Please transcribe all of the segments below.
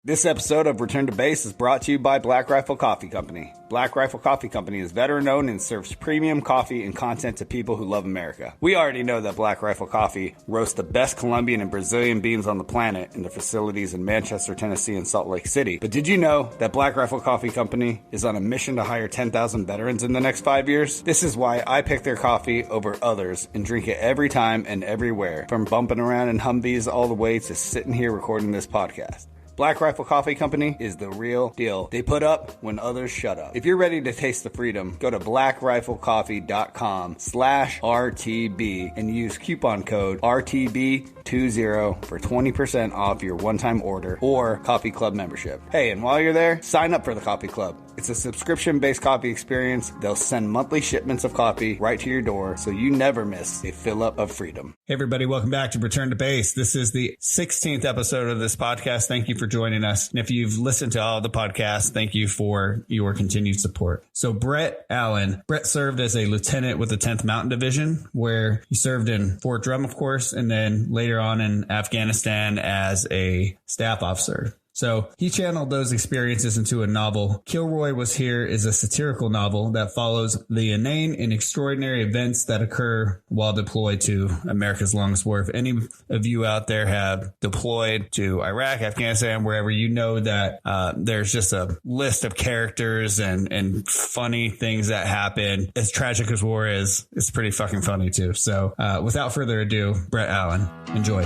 This episode of Return to Base is brought to you by Black Rifle Coffee Company. Black Rifle Coffee Company is veteran-owned and serves premium coffee and content to people who love America. We already know that Black Rifle Coffee roasts the best Colombian and Brazilian beans on the planet in their facilities in Manchester, Tennessee, and Salt Lake City. But did you know that Black Rifle Coffee Company is on a mission to hire 10,000 veterans in the next 5 years? This is why I pick their coffee over others and drink it every time and everywhere, from bumping around in Humvees all the way to sitting here recording this podcast. Black Rifle Coffee Company is the real deal. They put up when others shut up. If you're ready to taste the freedom, go to blackriflecoffee.com/RTB and use coupon code RTB20 for 20% off your one-time order or coffee club membership. Hey, and while you're there, sign up for the coffee club. It's a subscription-based coffee experience. They'll send monthly shipments of coffee right to your door, so you never miss a fill-up of freedom. Hey, everybody. Welcome back to Return to Base. This is the 16th episode of this podcast. Thank you for joining us. And if you've listened to all of the podcasts, thank you for your continued support. So Brett Allen. Brett served as a lieutenant with the 10th Mountain Division, where he served in Fort Drum, of course, and then later on in Afghanistan as a staff officer. So he channeled those experiences into a novel. Kilroy Was Here is a satirical novel that follows the inane and extraordinary events that occur while deployed to America's longest war. If any of you out there have deployed to Iraq, Afghanistan, wherever, you know that there's just a list of characters and funny things that happen. As tragic as war is, it's pretty fucking funny too. So without further ado, Brett Allen, enjoy.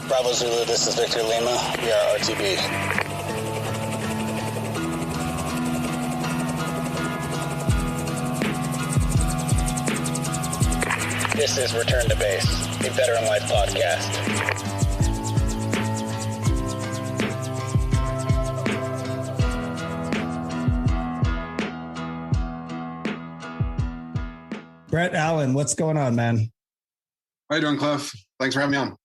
Bravo Zulu, this is Victor Lima. We are RTB. This is Return to Base, a VeteranLife podcast. Brett Allen, what's going on, man? How you doing, Cliff? Thanks for having me on.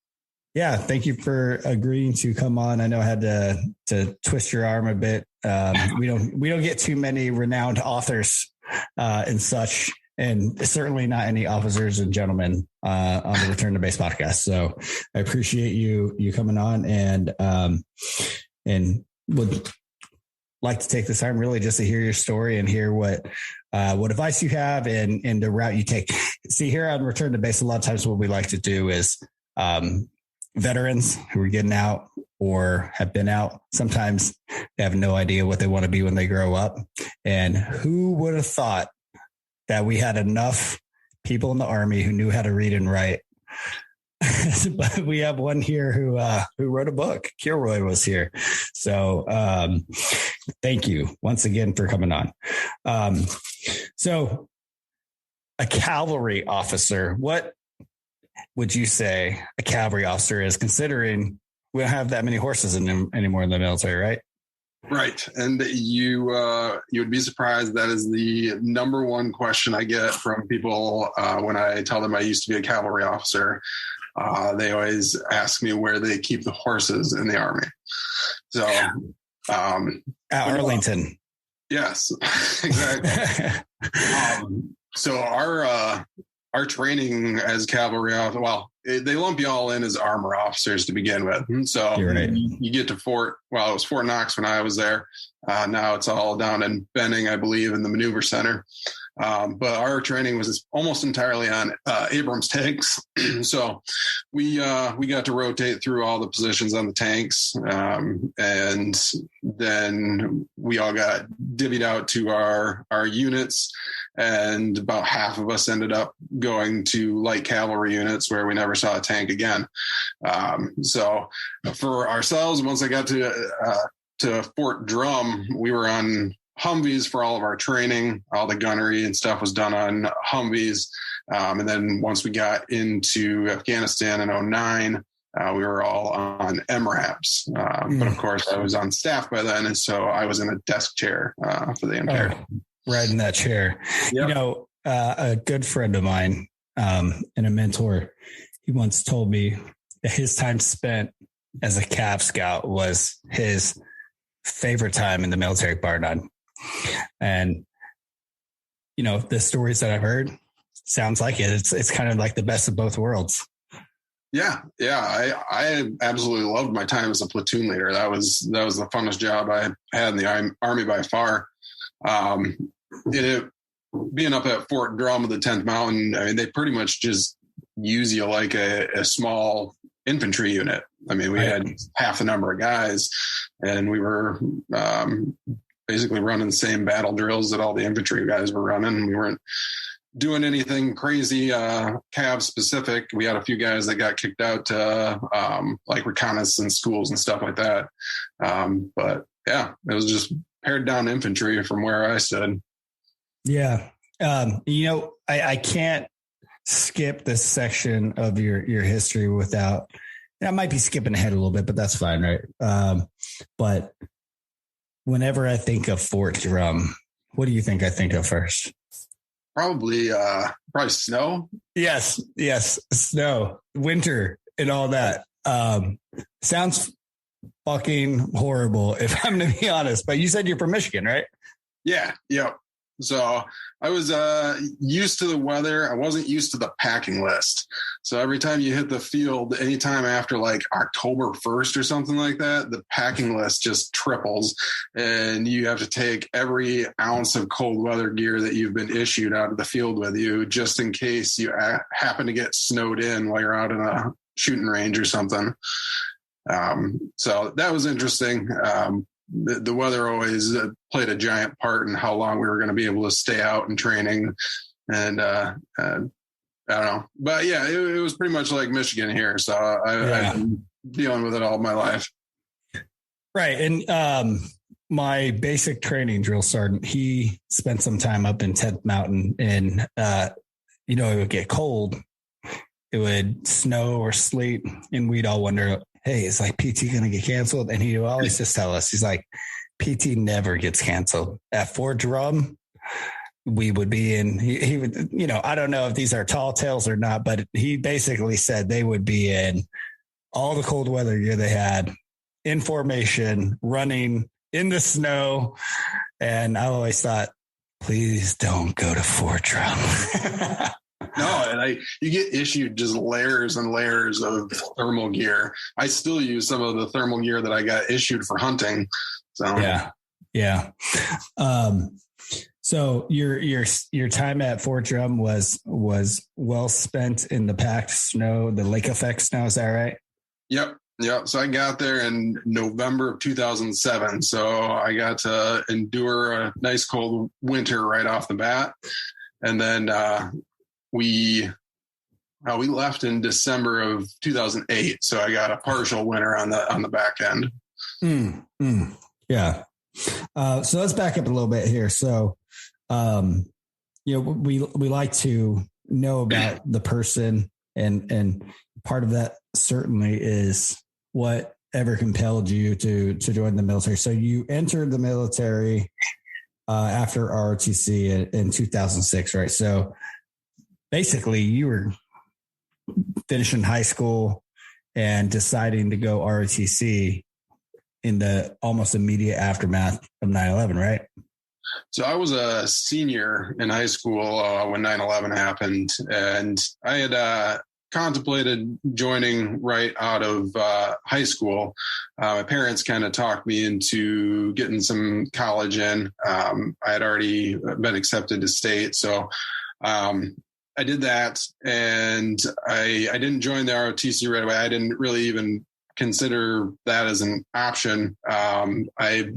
Yeah, thank you for agreeing to come on. I know I had to twist your arm a bit. We don't get too many renowned authors and such, and certainly not any officers and gentlemen on the Return to Base podcast. So I appreciate you coming on, and would like to take this time really just to hear your story and hear what advice you have and the route you take. See, here on Return to Base, a lot of times what we like to do is veterans who are getting out or have been out, sometimes they have no idea what they want to be when they grow up. And who would have thought that we had enough people in the Army who knew how to read and write? But we have one here who wrote a book. Kilroy Was Here. So thank you once again for coming on. So a cavalry officer, what would you say a cavalry officer is, considering we don't have that many horses anymore in the military, right? Right. And you would be surprised. That is the number one question I get from people when I tell them I used to be a cavalry officer. They always ask me where they keep the horses in the Army. So at Arlington. Yes, exactly. So our training as cavalry, they lump you all in as armor officers to begin with. So right. You get to it was Fort Knox when I was there. Now it's all down in Benning, I believe, in the maneuver center. But our training was almost entirely on Abrams tanks. So we got to rotate through all the positions on the tanks. And then we all got divvied out to our units. And about half of us ended up going to light cavalry units where we never saw a tank again. So for ourselves, once I got to Fort Drum, we were on Humvees for all of our training. All the gunnery and stuff was done on Humvees. And then once we got into Afghanistan in 2009, we were all on MRAPs. But of course, I was on staff by then. And so I was in a desk chair for the entire time. Right in that chair. Yep. You know, a good friend of mine and a mentor, he once told me that his time spent as a Cav Scout was his favorite time in the military, bar none. And, you know, the stories that I've heard sounds like it. It's kind of like the best of both worlds. Yeah. I absolutely loved my time as a platoon leader. That was the funnest job I had in the Army by far. Being up at Fort Drum of the 10th Mountain, I mean, they pretty much just use you like a small infantry unit. I mean, we had half the number of guys, and we were basically running the same battle drills that all the infantry guys were running. We weren't doing anything crazy Cav specific. We had a few guys that got kicked out to like reconnaissance schools and stuff like that. But yeah, it was just pared down infantry from where I stood. Yeah. I can't skip this section of your history without, I might be skipping ahead a little bit, but that's fine. Right. But whenever I think of Fort Drum, what do you think I think of first? Probably snow. Yes. Snow, winter and all that. Sounds fucking horrible if I'm going to be honest, but you said you're from Michigan, right? Yeah. So I was used to the weather. I wasn't used to the packing list. So every time you hit the field, anytime after like October 1st or something like that, the packing list just triples, and you have to take every ounce of cold weather gear that you've been issued out of the field with you, just in case you happen to get snowed in while you're out in a shooting range or something. So that was interesting. The weather always played a giant part in how long we were going to be able to stay out in training. And I don't know. But yeah, it was pretty much like Michigan here. So I've been dealing with it all my life. Right. And my basic training drill sergeant, he spent some time up in 10th Mountain, and, it would get cold. It would snow or sleet, and we'd all wonder, hey, is like PT going to get canceled? And he would always just tell us, he's like, PT never gets canceled. At Fort Drum, we would be in, he would, I don't know if these are tall tales or not, but he basically said they would be in all the cold weather gear they had, in formation, running in the snow. And I always thought, please don't go to Fort Drum. No, and you get issued just layers and layers of thermal gear. I still use some of the thermal gear that I got issued for hunting. So yeah. So your time at Fort Drum was well spent in the packed snow, the lake effect snow. Is that right? Yep. So I got there in November of 2007. So I got to endure a nice cold winter right off the bat, and then we left in December of 2008. So I got a partial winter on the back end. Yeah. So let's back up a little bit here. So, we like to know about the person, and part of that certainly is whatever compelled you to join the military. So you entered the military after ROTC in 2006, right? So basically you were finishing high school and deciding to go ROTC in the almost immediate aftermath of 9/11, right? So I was a senior in high school when 9/11 happened, and I had contemplated joining right out of high school. My parents kind of talked me into getting some college in. I had already been accepted to state, so I did that, and I didn't join the ROTC right away. I didn't really even consider that as an option. I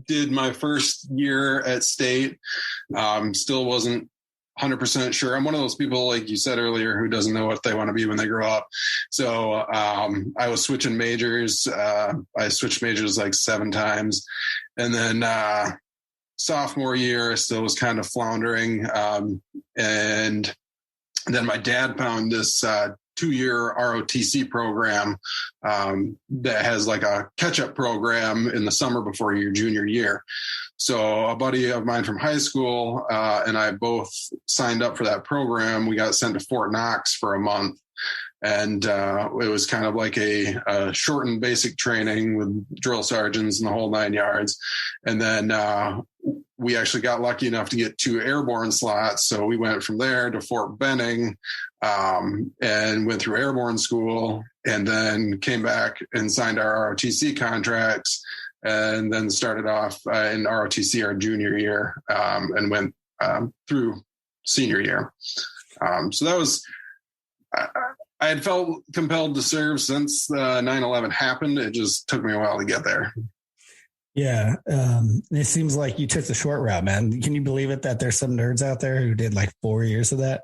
did my first year at state, still wasn't 100% sure. I'm one of those people, like you said earlier, who doesn't know what they want to be when they grow up. So I was switching majors. I switched majors like 7 times. And then sophomore year, I still was kind of floundering. And then my dad found this 2-year ROTC program that has like a catch-up program in the summer before your junior year. So a buddy of mine from high school and I both signed up for that program. We got sent to Fort Knox for a month. And it was kind of like a shortened basic training with drill sergeants and the whole 9 yards. And then we actually got lucky enough to get 2 airborne slots. So we went from there to Fort Benning, and went through airborne school, and then came back and signed our ROTC contracts, and then started off in ROTC our junior year, and went through senior year. So that was, I had felt compelled to serve since 9/11 happened. It just took me a while to get there. Yeah. It seems like you took the short route, man. Can you believe it that there's some nerds out there who did like 4 years of that?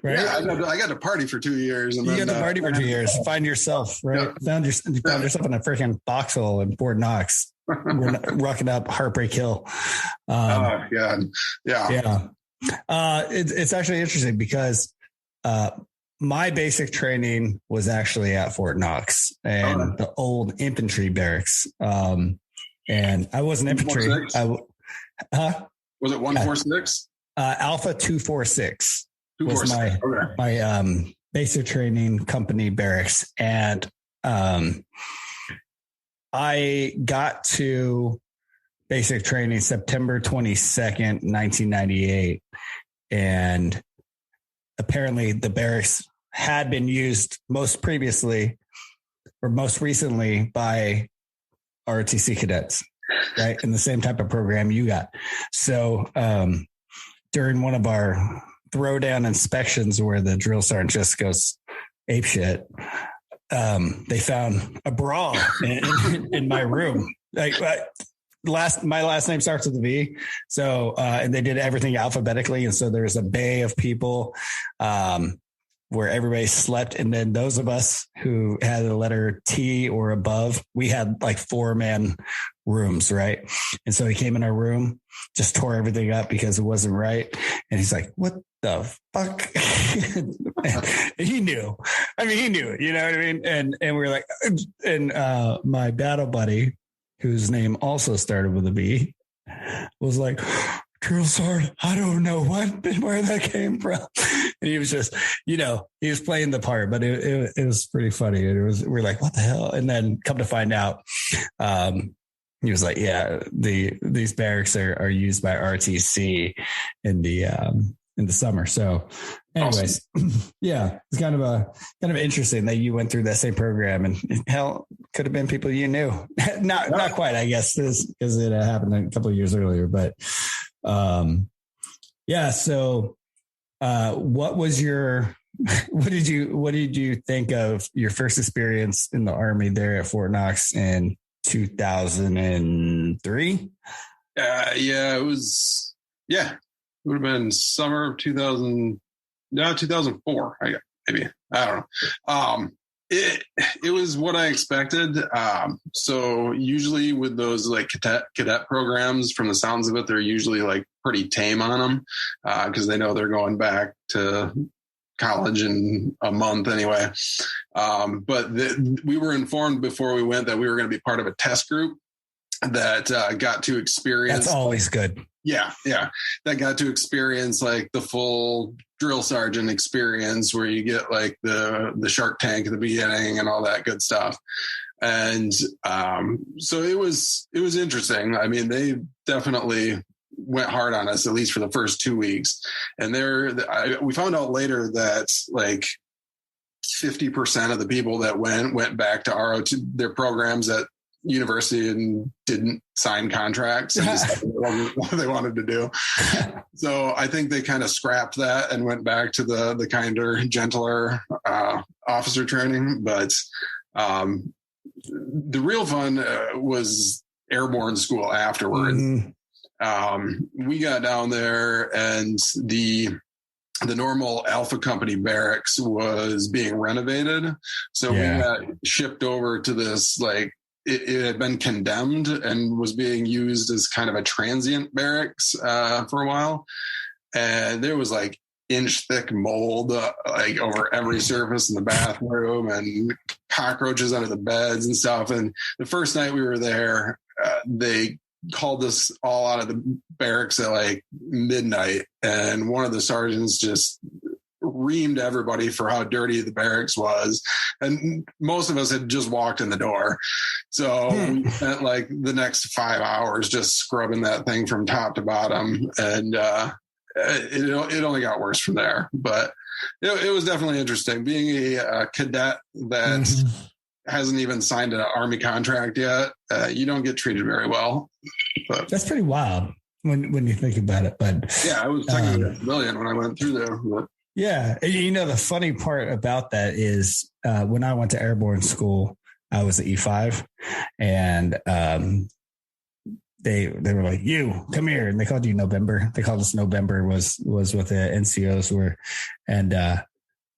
Right. Yeah, I got to party for 2 years. And you then, got to party for 2 years. Find yourself, right? Yeah. You found yourself in a freaking foxhole in Fort Knox. We're rocking up Heartbreak Hill. Oh, God. Yeah. It's actually interesting because my basic training was actually at Fort Knox and the old infantry barracks. And I wasn't infantry. Was it 146? Alpha 246 was Okay. my basic training company barracks. And I got to basic training September 22nd, 1998. And apparently the barracks had been used most recently by ROTC cadets, right? In the same type of program you got. So during one of our throwdown inspections where the drill sergeant just goes apeshit, they found a bra in my room. Like my last name starts with a V. So, and they did everything alphabetically. And so there's a bay of people, where everybody slept. And then those of us who had a letter T or above, we had like 4-man rooms. Right. And so he came in our room, just tore everything up because it wasn't right. And he's like, what the fuck? He knew. I mean, he knew, you know what I mean? And we were like, and my battle buddy, whose name also started with a B, was like, drill sergeant, I don't know where that came from. And he was just, he was playing the part, but it was pretty funny. We're like, what the hell? And then come to find out, he was like, yeah, these barracks are used by RTC in the summer. So anyways, awesome. Yeah, it's kind of interesting that you went through that same program, and hell, could have been people you knew. not quite, I guess, because it happened a couple of years earlier, but yeah. So what did you think of your first experience in the Army there at Fort Knox in 2003? It was, it would have been summer of 2004. Maybe, I don't know. It was what I expected. So usually with those like cadet programs, from the sounds of it, they're usually like pretty tame on them, because they know they're going back to college in a month anyway. But we were informed before we went that we were going to be part of a test group that got to experience. That's always good. Yeah. That got to experience like the full drill sergeant experience, where you get like the Shark Tank at the beginning and all that good stuff. And so it was interesting. I mean, they definitely went hard on us, at least for the first 2 weeks. And we found out later that like 50% of the people that went back to their programs at university and didn't sign contracts and decided what they wanted to do. So I think they kind of scrapped that and went back to the kinder, gentler officer training. But the real fun was airborne school afterward. Mm-hmm. We got down there, and the normal Alpha Company barracks was being renovated. So we got shipped over to this, like, it had been condemned and was being used as kind of a transient barracks for a while. And there was like inch thick mold like over every surface in the bathroom, and cockroaches under the beds and stuff. And the first night we were there, they called us all out of the barracks at like midnight. And one of the sergeants just reamed everybody for how dirty the barracks was. And most of us had just walked in the door. So we spent like the next 5 hours just scrubbing that thing from top to bottom. And it only got worse from there. But it was definitely interesting being a cadet that hasn't even signed an Army contract yet. You don't get treated very well. But that's pretty wild when you think about it. But yeah, I was talking a civilian when I went through there. But. Yeah. You know, the funny part about that is when I went to airborne school, I was an E5 and they were like, you come here. And they called you November. They called us November was what the NCOs were. And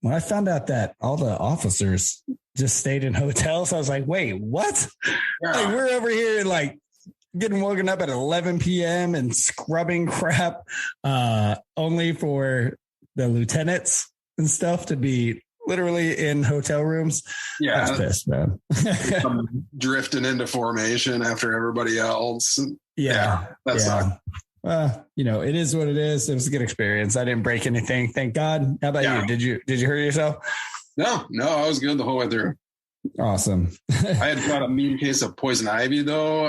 when I found out that all the officers just stayed in hotels, I was like, wait, what? Yeah. Like, we're over here like getting woken up at 11 p.m. and scrubbing crap only for the lieutenants and stuff to be literally in hotel rooms. Yeah. I was pissed, man. Drifting into formation after everybody else. Yeah. That sucked. You know, it is what it is. It was a good experience. I didn't break anything. Thank God. How about you? Did you hurt yourself? No, I was good the whole way through. Awesome. I had got a mean case of poison ivy though,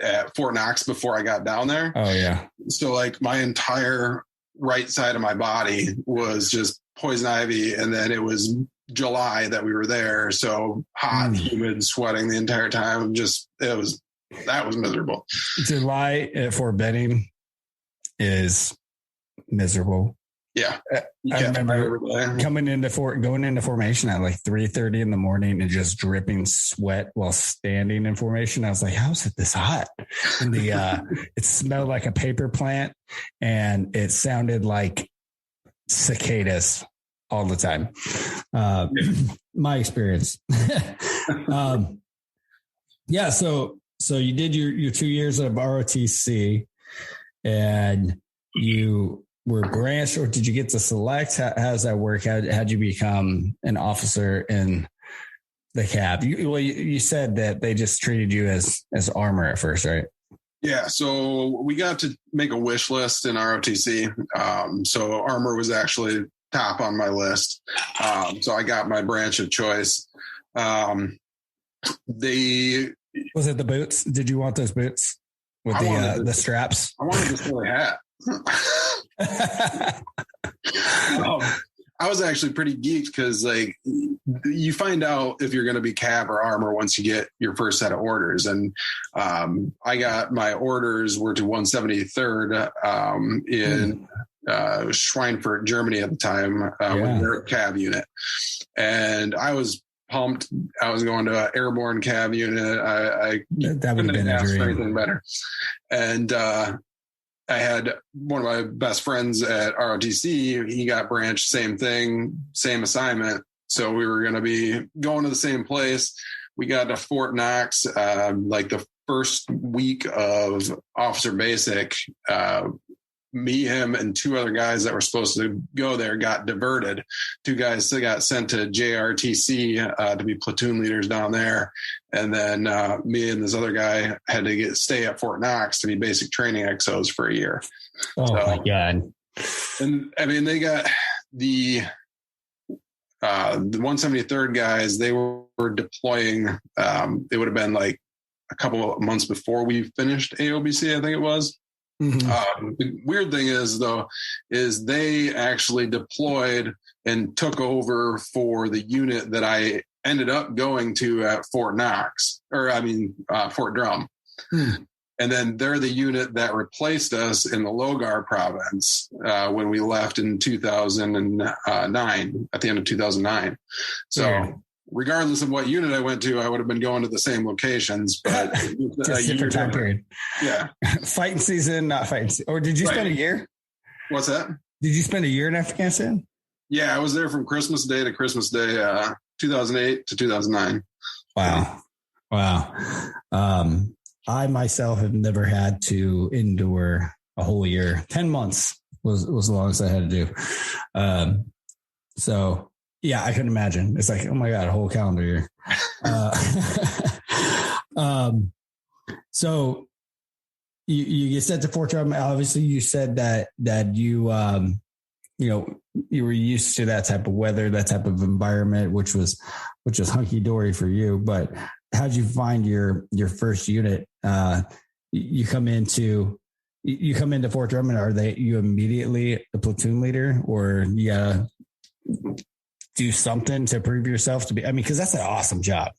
at Fort Knox before I got down there. Oh yeah. So like my entire right side of my body was just poison ivy. And then it was July that we were there. So hot, humid, sweating the entire time. That was miserable. July at Fort Benning is miserable. Yeah. I remember going into formation at like 3:30 in the morning and just dripping sweat while standing in formation. I was like, how is it this hot? And it smelled like a paper plant and it sounded like cicadas all the time. My experience. Yeah. So you did your 2 years of ROTC and you were branched, or did you get to select? How does that work? How'd you become an officer in the Cav? You said that they just treated you as armor at first, right? Yeah. So we got to make a wish list in ROTC. So armor was actually top on my list. So I got my branch of choice. Was it the boots? Did you want those boots with the straps? I wanted this silly hat. I was actually pretty geeked because like you find out if you're going to be Cav or armor once you get your first set of orders. And I got my orders were to 173rd in Schweinfurt, Germany at the time with their Cav unit. And I was pumped. I was going to an airborne Cav unit. I that would have been a dream. For anything better. And I had one of my best friends at ROTC. He got branched, same thing, same assignment. So we were going to be going to the same place. We got to Fort Knox, like the first week of officer basic. Me, him, and two other guys that were supposed to go there got diverted. Two guys got sent to JRTC to be platoon leaders down there. And then me and this other guy had to stay at Fort Knox to be basic training XOs for a year. Oh, my God. And I mean, they got the 173rd guys, they were deploying. It would have been like a couple of months before we finished AOBC, I think it was. Mm-hmm. The weird thing is they actually deployed and took over for the unit that I ended up going to at Fort Knox, Fort Drum. And then they're the unit that replaced us in the Logar province when we left in 2009, at the end of 2009. So regardless of what unit I went to, I would have been going to the same locations, but just different time period. Yeah. Fighting season, not fighting season. Or did you spend a year? What's that? Did you spend a year in Afghanistan? Yeah, I was there from Christmas Day to Christmas Day, 2008 to 2009. Wow. I myself have never had to endure a whole year. 10 months was the longest I had to do. So yeah, I couldn't imagine. It's like, oh my God, a whole calendar year. So you get sent to Fort Drum. Obviously, you said that you you were used to that type of weather, that type of environment, which was hunky dory for you. But how'd you find your first unit? You come into Fort Drummond. Are you immediately the platoon leader, or you gotta do something to prove yourself to be? I mean, because that's an awesome job.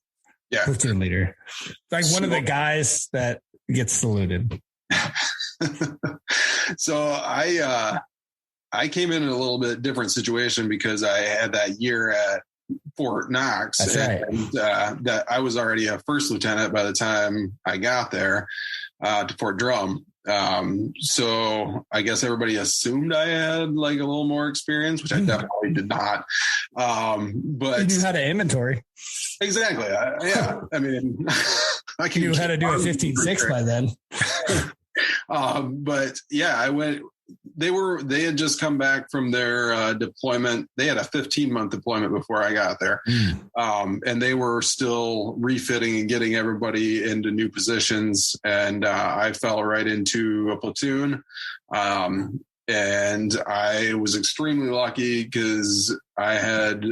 Yeah, platoon leader, like one of the guys that gets saluted. So I came in a little bit different situation because I had that year at Fort Knox. That's right. And that I was already a first lieutenant by the time I got there to Fort Drum. So I guess everybody assumed I had like a little more experience, which I definitely did not. But you knew how to inventory. Exactly. Yeah. I mean, you knew how to do a 15-6 by then. But yeah, I went. They had just come back from their deployment. They had a 15-month deployment before I got there. And they were still refitting and getting everybody into new positions. And I fell right into a platoon. And I was extremely lucky because I had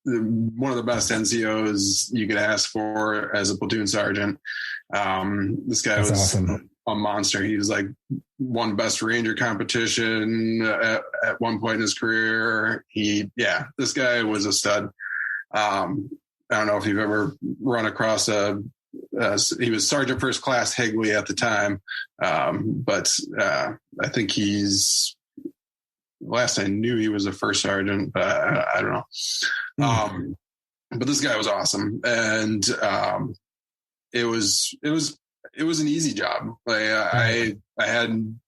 one of the best NCOs you could ask for as a platoon sergeant. This guy was awesome. A monster. He was like won best ranger competition at one point in his career. This guy was a stud. I don't know if you've ever run across he was Sergeant First Class Higley at the time. But I think last I knew he was a first sergeant, but I don't know. But this guy was awesome. And it was an easy job. I had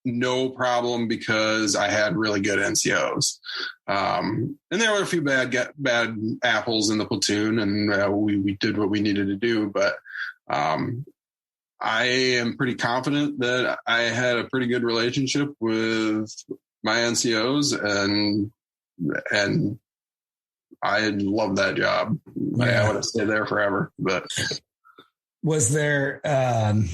no problem because I had really good NCOs. And there were a few bad apples in the platoon, and we did what we needed to do. But I am pretty confident that I had a pretty good relationship with my NCOs, and I loved that job. Yeah. I would have stayed there forever, but. Was there, knowing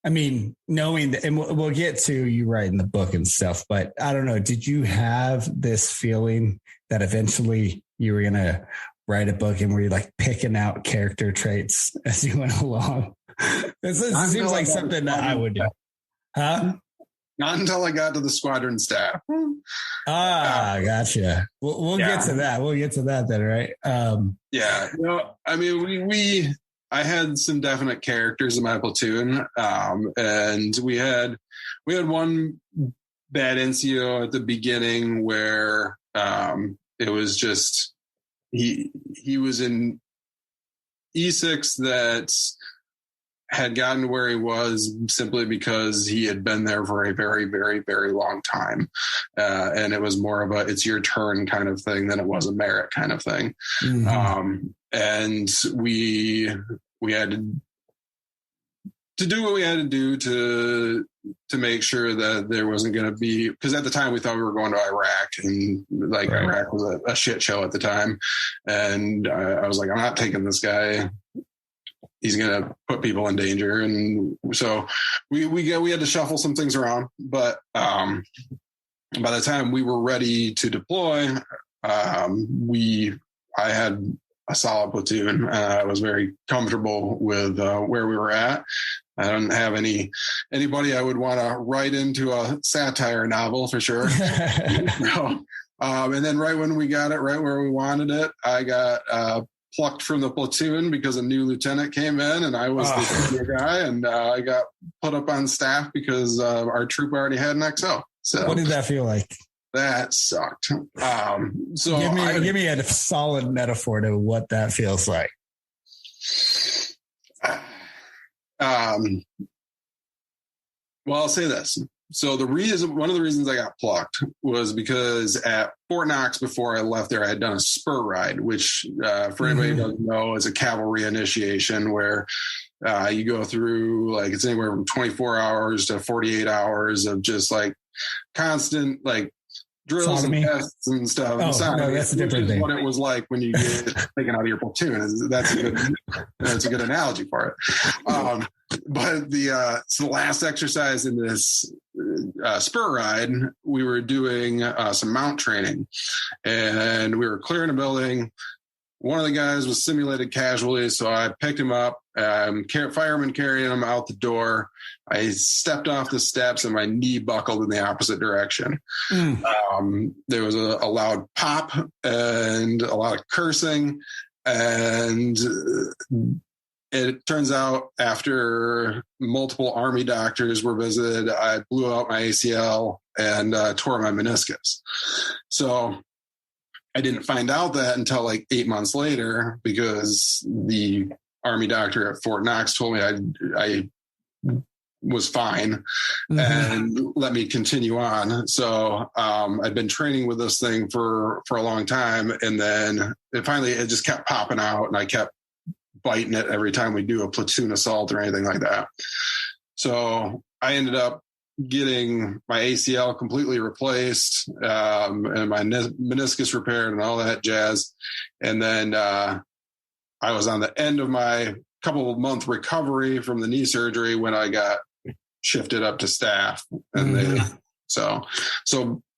that, and we'll get to you writing the book and stuff, but I don't know, did you have this feeling that eventually you were going to write a book and were you like picking out character traits as you went along? It seems like something that I would do. Huh? Not until I got to the squadron staff. Gotcha. We'll get to that. We'll get to that then, right? Yeah. I had some definite characters in my platoon, and we had one bad NCO at the beginning where it was just he was in E6 that had gotten to where he was simply because he had been there for a very, very, very long time, and it was more of a "it's your turn" kind of thing than it was a merit kind of thing. Mm-hmm. And we had to do what we had to do to make sure that there wasn't going to be, because at the time we thought we were going to Iraq, and Iraq was a shit show at the time. And I was like, I'm not taking this guy. He's going to put people in danger. And so we had to shuffle some things around, but by the time we were ready to deploy, I had a solid platoon. I was very comfortable with where we were at. I don't have anybody I would want to write into a satire novel for sure. No. And then right when we got it right where we wanted it, I got plucked from the platoon because a new lieutenant came in, and I was the senior guy, and I got put up on staff because our troop already had an XO. So what did that feel like? That sucked. So give me a solid metaphor to what that feels like. Well, I'll say this. So one of the reasons I got plucked was because at Fort Knox, before I left there, I had done a spur ride, which for anybody who doesn't know is a cavalry initiation where you go through, like, it's anywhere from 24 hours to 48 hours of just like constant, like, drills and tests and stuff. No, that's a different thing. What it was like when you get taken out of your platoon. That's a good analogy for it. But the last exercise in this spur ride, we were doing some mount training, and we were clearing a building. One of the guys was simulated casualty, so I picked him up. Fireman carrying him out the door. I stepped off the steps and my knee buckled in the opposite direction. There was a loud pop and a lot of cursing. And it turns out after multiple Army doctors were visited, I blew out my ACL and tore my meniscus. So I didn't find out that until like 8 months later, because the Army doctor at Fort Knox told me I was fine and let me continue on. So I'd been training with this thing for a long time. And then it just kept popping out, and I kept biting it every time we do a platoon assault or anything like that. So I ended up getting my ACL completely replaced and my meniscus repaired and all that jazz. And then I was on the end of my couple of month recovery from the knee surgery when I got shifted up to staff. And so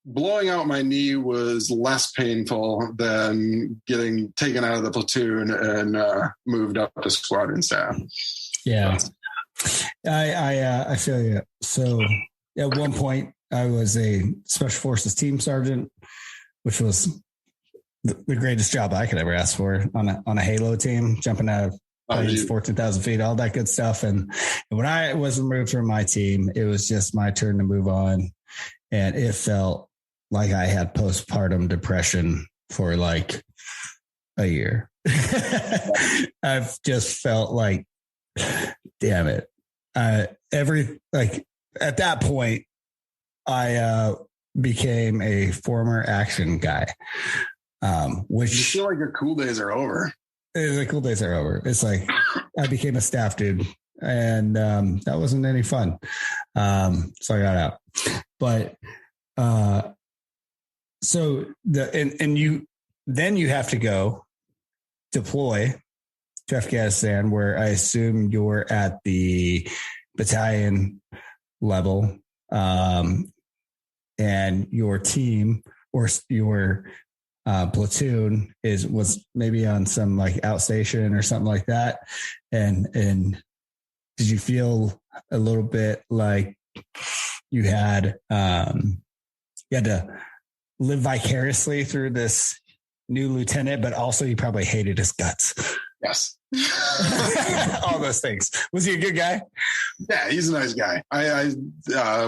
blowing out my knee was less painful than getting taken out of the platoon and moved up to squadron staff. Yeah. I feel you. So at one point I was a special forces team sergeant, which was the greatest job I could ever ask for on a Halo team, jumping out of 14,000 feet, all that good stuff. And when I was removed from my team, it was just my turn to move on. And it felt like I had postpartum depression for like a year. I've just felt like, damn it. At that point, I became a former action guy. Which you feel like your cool days are over. The cool days are over. It's like I became a staff dude, and that wasn't any fun. So I got out. But so you have to go deploy to Afghanistan, where I assume you're at the battalion level, and your team or your platoon was maybe on some like outstation or something like that. And did you feel a little bit like you had to live vicariously through this new lieutenant, but also you probably hated his guts? Yes. All those things. Was he a good guy? Yeah, he's a nice guy.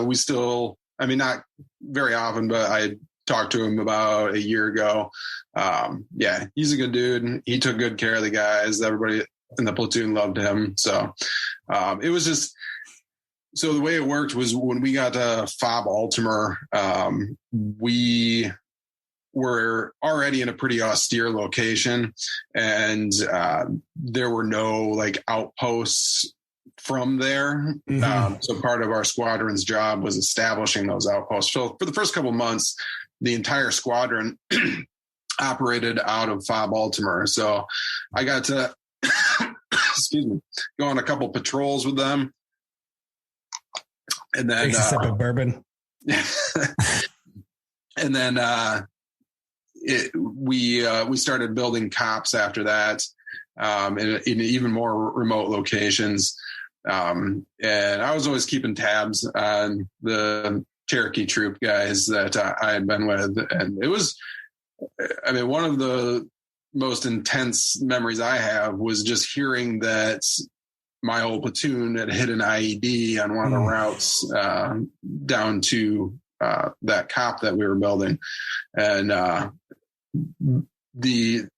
We still, not very often, but I talked to him about a year ago. Yeah, he's a good dude. He took good care of the guys. Everybody in the platoon loved him. So it was just, so the way it worked was when we got to FOB Altamar, we were already in a pretty austere location, and there were no like outposts from there. So part of our squadron's job was establishing those outposts. So for the first couple of months, the entire squadron operated out of FOB Altamar. So I got to, go on a couple patrols with them. And then, takes a sip of bourbon. And then, we started building cops after that, in even more remote locations. And I was always keeping tabs on the Cherokee troop guys that I had been with. And it was, one of the most intense memories I have was just hearing that my whole platoon had hit an IED on one of the routes down to that cop that we were building. And the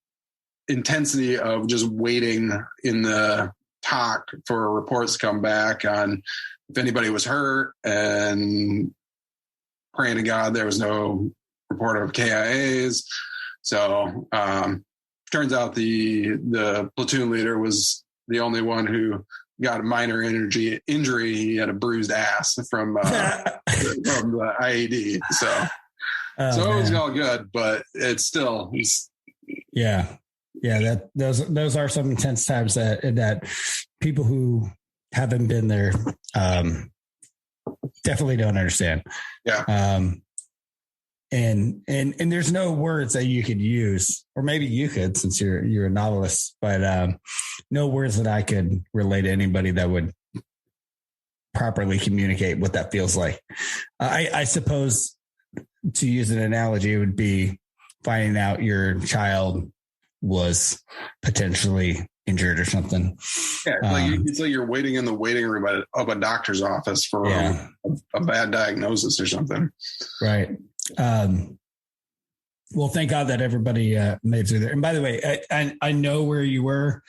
intensity of just waiting in the TOC for reports to come back on if anybody was hurt, and praying to God there was no report of KIAs. So turns out the platoon leader was the only one who got a minor injury. He had a bruised ass from the IED. So it was all good, but it's still. Yeah. Those are some intense times that people who haven't been there definitely don't understand. Yeah. And there's no words that you could use, or maybe you could, since you're a novelist, but no words that I could relate to anybody that would properly communicate what that feels like. I suppose, to use an analogy, it would be finding out your child was potentially injured or something. Yeah, it's like you're waiting in the waiting room of a doctor's office for a bad diagnosis or something. Right. Well, thank God that everybody made it through there. And by the way, I know where you were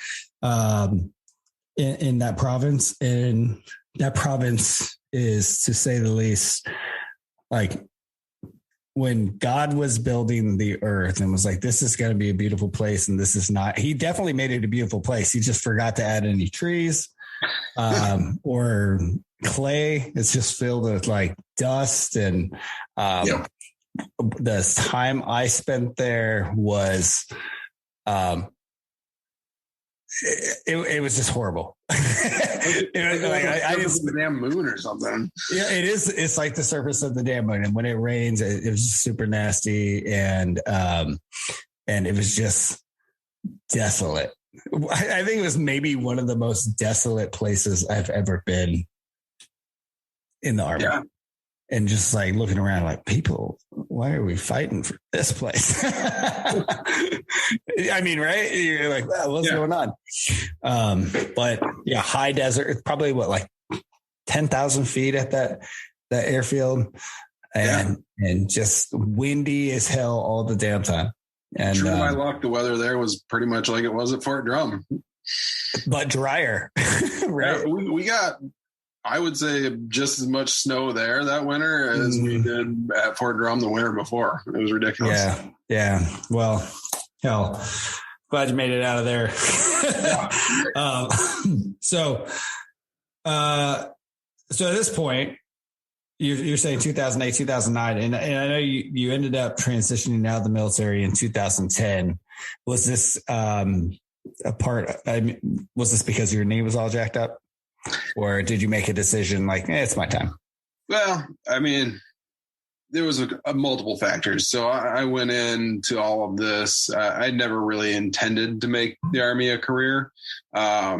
in that province, and that province is, to say the least, like when God was building the earth and was like, this is going to be a beautiful place. And this is not, he definitely made it a beautiful place. He just forgot to add any trees or clay. It's just filled with like dust. And the time I spent there was, it was just horrible. It was like I didn't the damn moon or something. Yeah, it is. It's like the surface of the damn moon, and when it rains, it was just super nasty, and it was just desolate. I think it was maybe one of the most desolate places I've ever been in the Army. Yeah. And just like looking around like, people, why are we fighting for this place? I mean, right? You're like, wow, what's going on? But yeah, high desert, probably like 10,000 feet at that airfield, and just windy as hell all the damn time. And true to my luck, the weather there was pretty much like it was at Fort Drum, but drier. Right? Yeah, we got, I would say, just as much snow there that winter as we did at Fort Drum the winter before. It was ridiculous. Yeah. Well, hell, glad you made it out of there. So at this point, you're saying 2008, 2009, and I know you ended up transitioning out of the military in 2010. Was this was this because your knee was all jacked up? Or did you make a decision like, it's my time? Well, I mean, there was a multiple factors. So I went into all of this. I never really intended to make the Army a career. I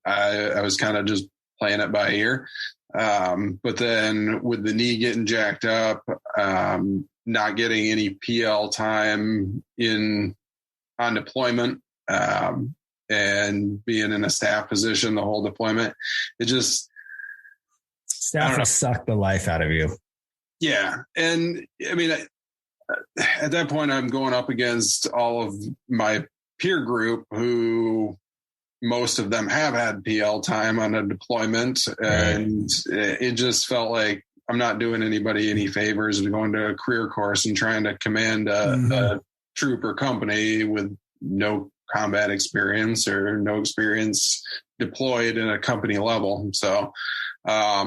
was kind of just playing it by ear. But then with the knee getting jacked up, not getting any PL time on deployment, and being in a staff position the whole deployment, it just staff will suck the life out of you. Yeah. And I mean, at that point, I'm going up against all of my peer group who most of them have had PL time on a deployment. And it just felt like I'm not doing anybody any favors of going to a career course and trying to command a troop or company with no combat experience or no experience deployed in a company level. So I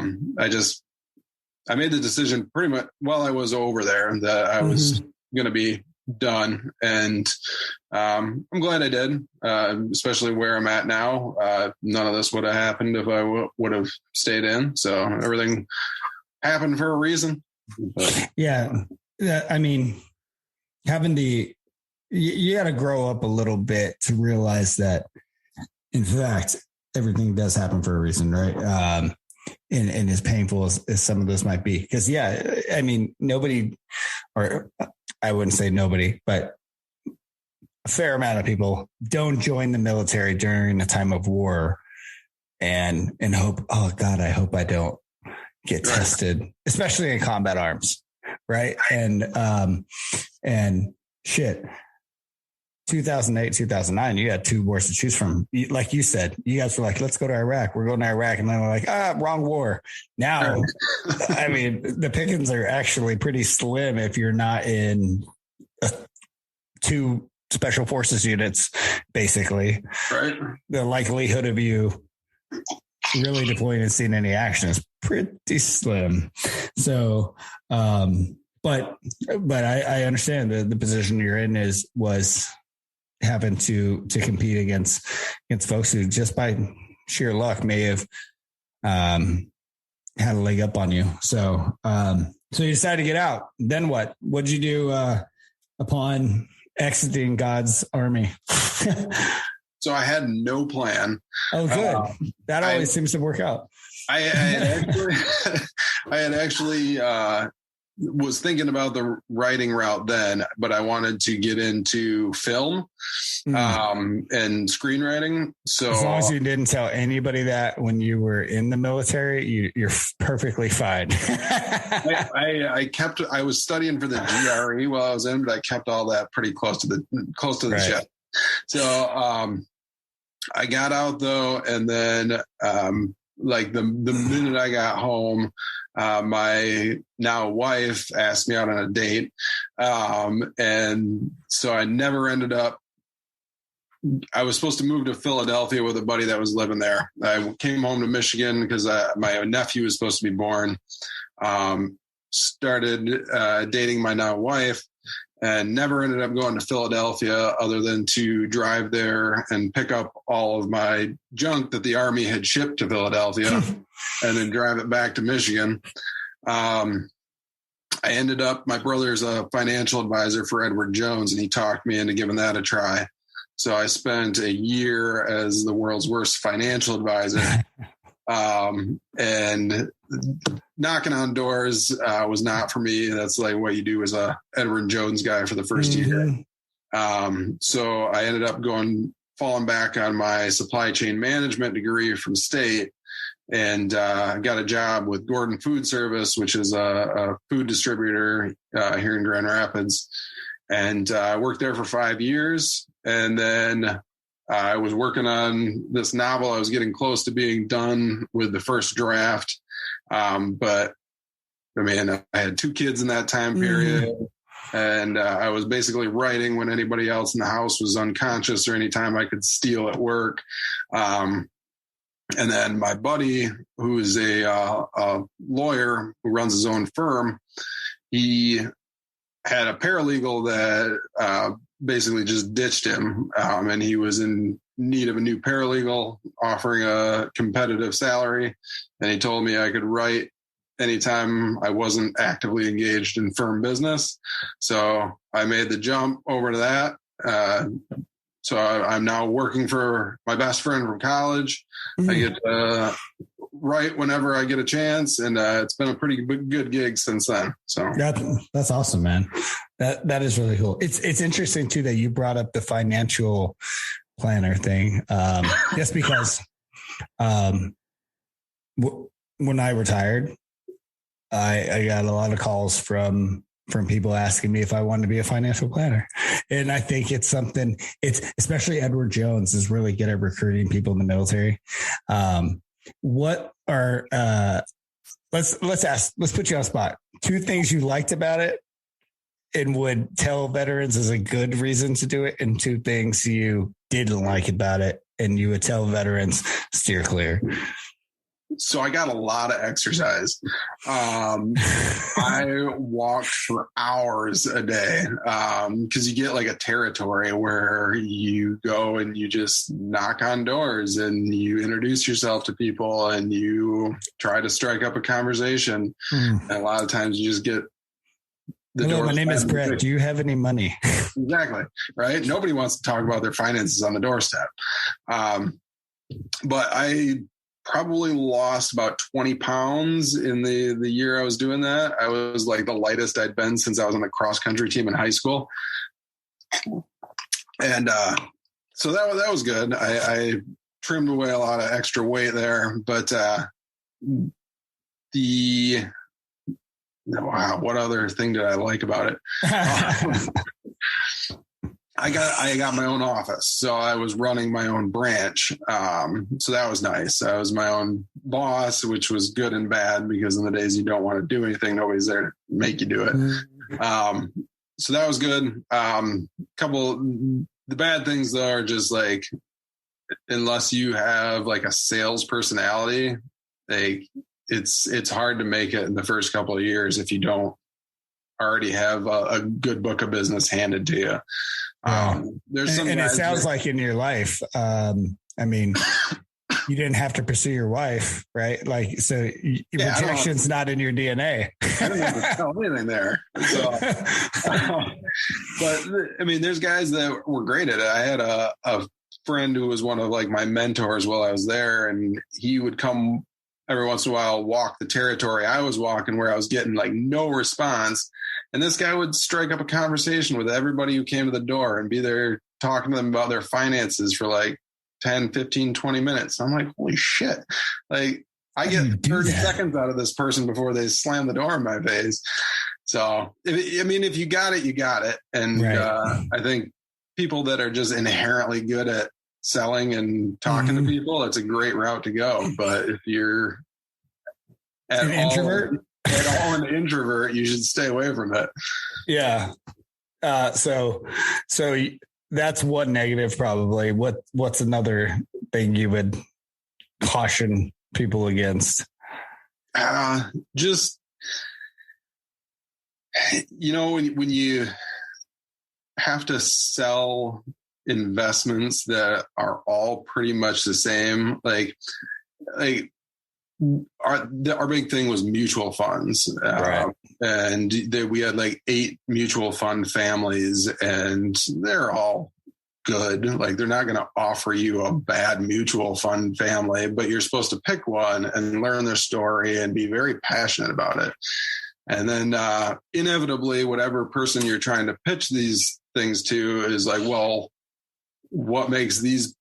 made the decision pretty much while I was over there that I was going to be done. And I'm glad I did, especially where I'm at now. None of this would have happened if I would have stayed in. So everything happened for a reason. But. Yeah. I mean, you got to grow up a little bit to realize that, in fact, everything does happen for a reason, right? And as painful as some of this might be, because I mean, nobody, or I wouldn't say nobody, but a fair amount of people don't join the military during a time of war and hope, oh God, I hope I don't get tested, especially in combat arms. Right. And shit. 2008, 2009, you had two wars to choose from. Like you said, you guys were like, let's go to Iraq. We're going to Iraq. And then we're like, wrong war. Now, I mean, the pickings are actually pretty slim if you're not in two special forces units, basically. Right. The likelihood of you really deploying and seeing any action is pretty slim. So, but I understand the position you're in was having to compete against folks who just by sheer luck may have had a leg up on you. So, so you decided to get out. Then what? What'd you do upon exiting God's army? So I had no plan. Oh, good. That always seems to work out. I had actually was thinking about the writing route then, but I wanted to get into film and screenwriting. So as long as you didn't tell anybody that when you were in the military, you're perfectly fine. I was studying for the GRE while I was in, but I kept all that pretty close to the right. chest. So I got out though, and then like the minute I got home, my now wife asked me out on a date. And so I never ended up, I was supposed to move to Philadelphia with a buddy that was living there. I came home to Michigan because my nephew was supposed to be born. Started dating my now wife, and never ended up going to Philadelphia other than to drive there and pick up all of my junk that the Army had shipped to Philadelphia and then drive it back to Michigan. I ended up, my brother's a financial advisor for Edward Jones, and he talked me into giving that a try. So I spent a year as the world's worst financial advisor. And knocking on doors was not for me. That's like what you do as a Edward Jones guy for the first year. So I ended up falling back on my supply chain management degree from state, and got a job with Gordon Food Service, which is a food distributor here in Grand Rapids. And I worked there for 5 years. And then I was working on this novel. I was getting close to being done with the first draft. But I mean, I had 2 kids in that time period. And I was basically writing when anybody else in the house was unconscious or anytime I could steal at work. And then my buddy, who is a lawyer who runs his own firm, he had a paralegal that basically just ditched him. And he was in need of a new paralegal offering a competitive salary. And he told me I could write anytime I wasn't actively engaged in firm business. So I made the jump over to that. So I'm now working for my best friend from college. I get to write whenever I get a chance, and it's been a pretty good gig since then. So that's awesome, man. That is really cool. It's interesting too that you brought up the financial planner thing. Just because when I retired, I got a lot of calls from people asking me if I wanted to be a financial planner. And I think it's something, especially Edward Jones is really good at recruiting people in the military. What are, let's put you on the spot. 2 things you liked about it and would tell veterans is a good reason to do it, and 2 things you didn't like about it and you would tell veterans steer clear. So I got a lot of exercise. I walked for hours a day because you get like a territory where you go and you just knock on doors and you introduce yourself to people and you try to strike up a conversation. And a lot of times you just get hello, my name is Brett. Do you have any money? Exactly. Right. Nobody wants to talk about their finances on the doorstep. But I probably lost about 20 pounds in the year I was doing that. I was like the lightest I'd been since I was on the cross country team in high school. And so that was good. I trimmed away a lot of extra weight there, but what other thing did I like about it? I got my own office, so I was running my own branch. So that was nice. I was my own boss, which was good and bad because in the days you don't want to do anything, nobody's there to make you do it. So that was good. The bad things though are just like, unless you have like a sales personality, like it's hard to make it in the first couple of years if you don't already have a good book of business handed to you. There's some, and it sounds like in your life, I mean, you didn't have to pursue your wife, right? Like, so rejection's not in your DNA. I don't have to tell anything there. So, but I mean, there's guys that were great at it. I had a friend who was one of like my mentors while I was there, and he would come every once in a while, walk the territory I was walking where I was getting like no response. And this guy would strike up a conversation with everybody who came to the door and be there talking to them about their finances for like 10, 15, 20 minutes. I'm like, holy shit. Like I get 30 seconds out of this person before they slam the door in my face. So, if you got it, you got it. And right. I think people that are just inherently good at selling and talking to people, it's a great route to go. But if you're an introvert, an introvert, you should stay away from it. Yeah. So that's one negative, probably. What's another thing you would caution people against? Just, when you have to sell investments that are all pretty much the same, like our big thing was mutual funds, right. And we had like 8 mutual fund families, and they're all good. Like they're not going to offer you a bad mutual fund family, but you're supposed to pick one and learn their story and be very passionate about it. And then inevitably, whatever person you're trying to pitch these things to is like, well, what makes these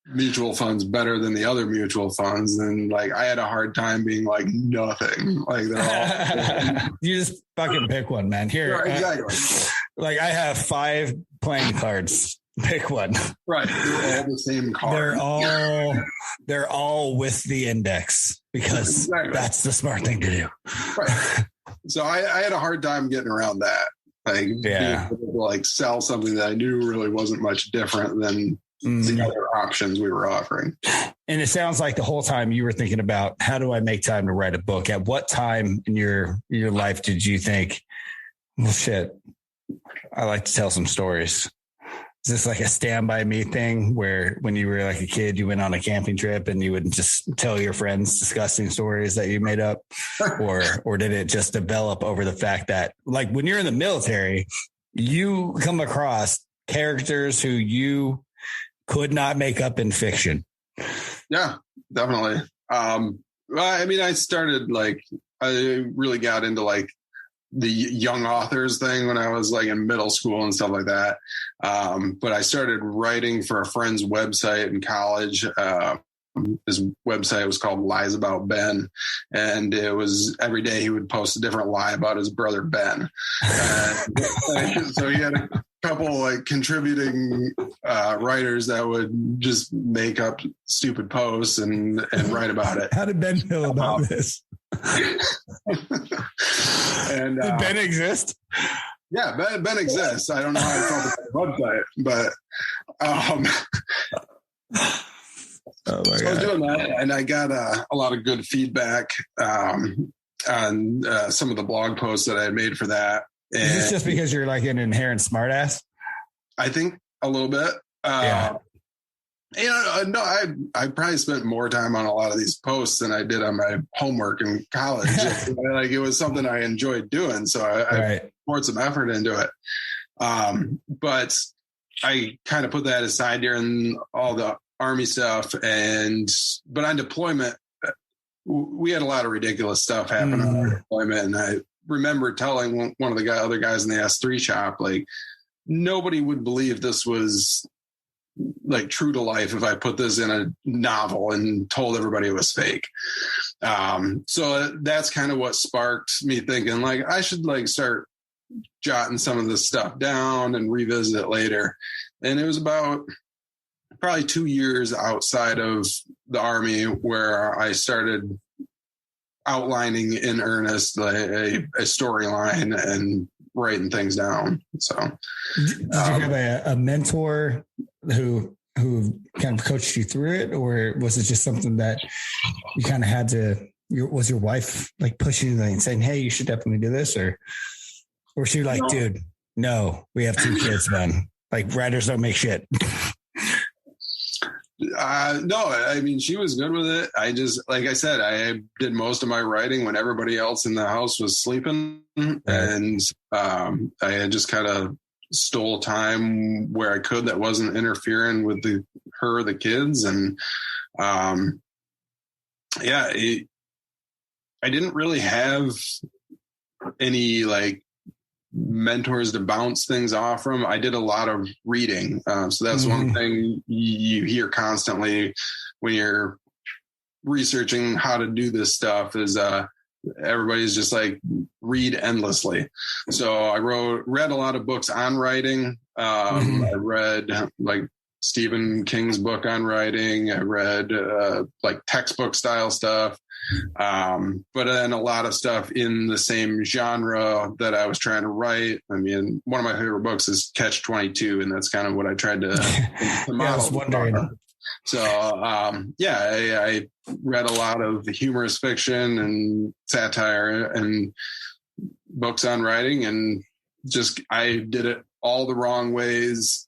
mutual funds better than the other mutual funds? And like, I had a hard time being like nothing. Like they're all you just fucking pick one, man. Here, right, exactly. Like I have 5 playing cards. Pick one. Right, they're all the same card. They're all with the index because that's the smart thing to do. Right. So I had a hard time getting around that. Like, being able to like sell something that I knew really wasn't much different than the other options we were offering. And it sounds like the whole time you were thinking about, how do I make time to write a book? At what time in your life did you think, well, shit, I like to tell some stories? Is this like a Stand By Me thing where when you were like a kid, you went on a camping trip and you would just tell your friends disgusting stories that you made up? Or did it just develop over the fact that like when you're in the military, you come across characters who you could not make up in fiction? Yeah, definitely. I started I really got into like the young authors thing when I was like in middle school and stuff like that. But I started writing for a friend's website in college. His website was called Lies About Ben. And it was every day he would post a different lie about his brother, Ben. So he had a couple like contributing writers that would just make up stupid posts and write about it. How did Ben know about this? And did Ben exist? Yeah, Ben exists. I don't know how I felt about the website, but oh my God. So I was doing that, and I got a lot of good feedback on some of the blog posts that I had made for that. And is this just because you're like an inherent smartass? I think a little bit. I probably spent more time on a lot of these posts than I did on my homework in college. Like it was something I enjoyed doing, so I poured some effort into it. But I kind of put that aside during all the Army stuff, but on deployment, we had a lot of ridiculous stuff happen on our deployment, and I remember telling one of the other guys in the S3 shop, like, nobody would believe this was like true to life if I put this in a novel and told everybody it was fake. So that's kind of what sparked me thinking like I should like start jotting some of this stuff down and revisit it later. And it was about probably 2 years outside of the Army where I started outlining in earnest like a storyline and writing things down. So did you have a mentor who kind of coached you through it, or was it just something that you kind of had to, was your wife like pushing you and saying, hey, you should definitely do this? Or she like, dude, no, we have 2 kids, man. Like writers don't make shit. No, I mean, she was good with it. I just, like I said, I did most of my writing when everybody else in the house was sleeping. Right. And I had just kind of stole time where I could that wasn't interfering with the kids. And I didn't really have any like mentors to bounce things off from. I did a lot of reading. So that's one thing you hear constantly when you're researching how to do this stuff is everybody's just like read endlessly. So I read a lot of books on writing. I read like Stephen King's book on writing. I read like textbook style stuff. But then a lot of stuff in the same genre that I was trying to write. I mean, one of my favorite books is Catch-22, and that's kind of what I tried to model. I was wondering. So, I read a lot of humorous fiction and satire and books on writing, and just I did it all the wrong ways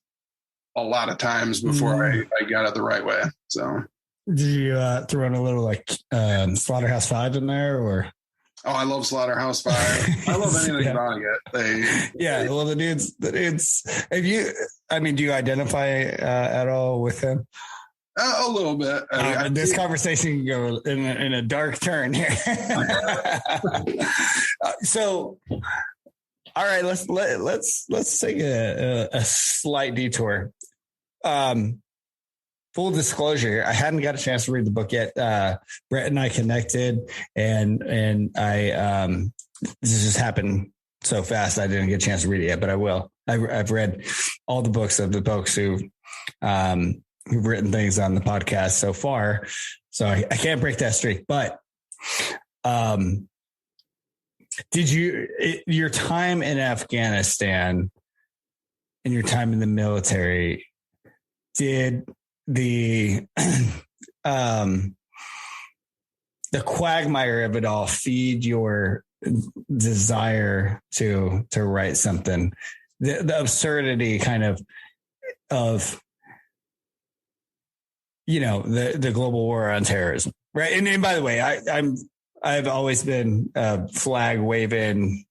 a lot of times before I got it the right way. So. Did you throw in a little like Slaughterhouse 5 in there, or? Oh, I love Slaughterhouse 5. I love anything about it. Well, the dude's. If you, I mean, do you identify at all with him? A little bit. This conversation can go in a dark turn here. So, all right, let's take a slight detour. Full disclosure, I hadn't got a chance to read the book yet. Brett and I connected, and I this just happened so fast I didn't get a chance to read it yet, but I will. I've read all the books of the folks who've written things on the podcast so far, so I can't break that streak. But did your time in Afghanistan and your time in the military, did the quagmire of it all feed your desire to write something? The absurdity kind of the global war on terrorism, right? And by the way, I've always been a flag waving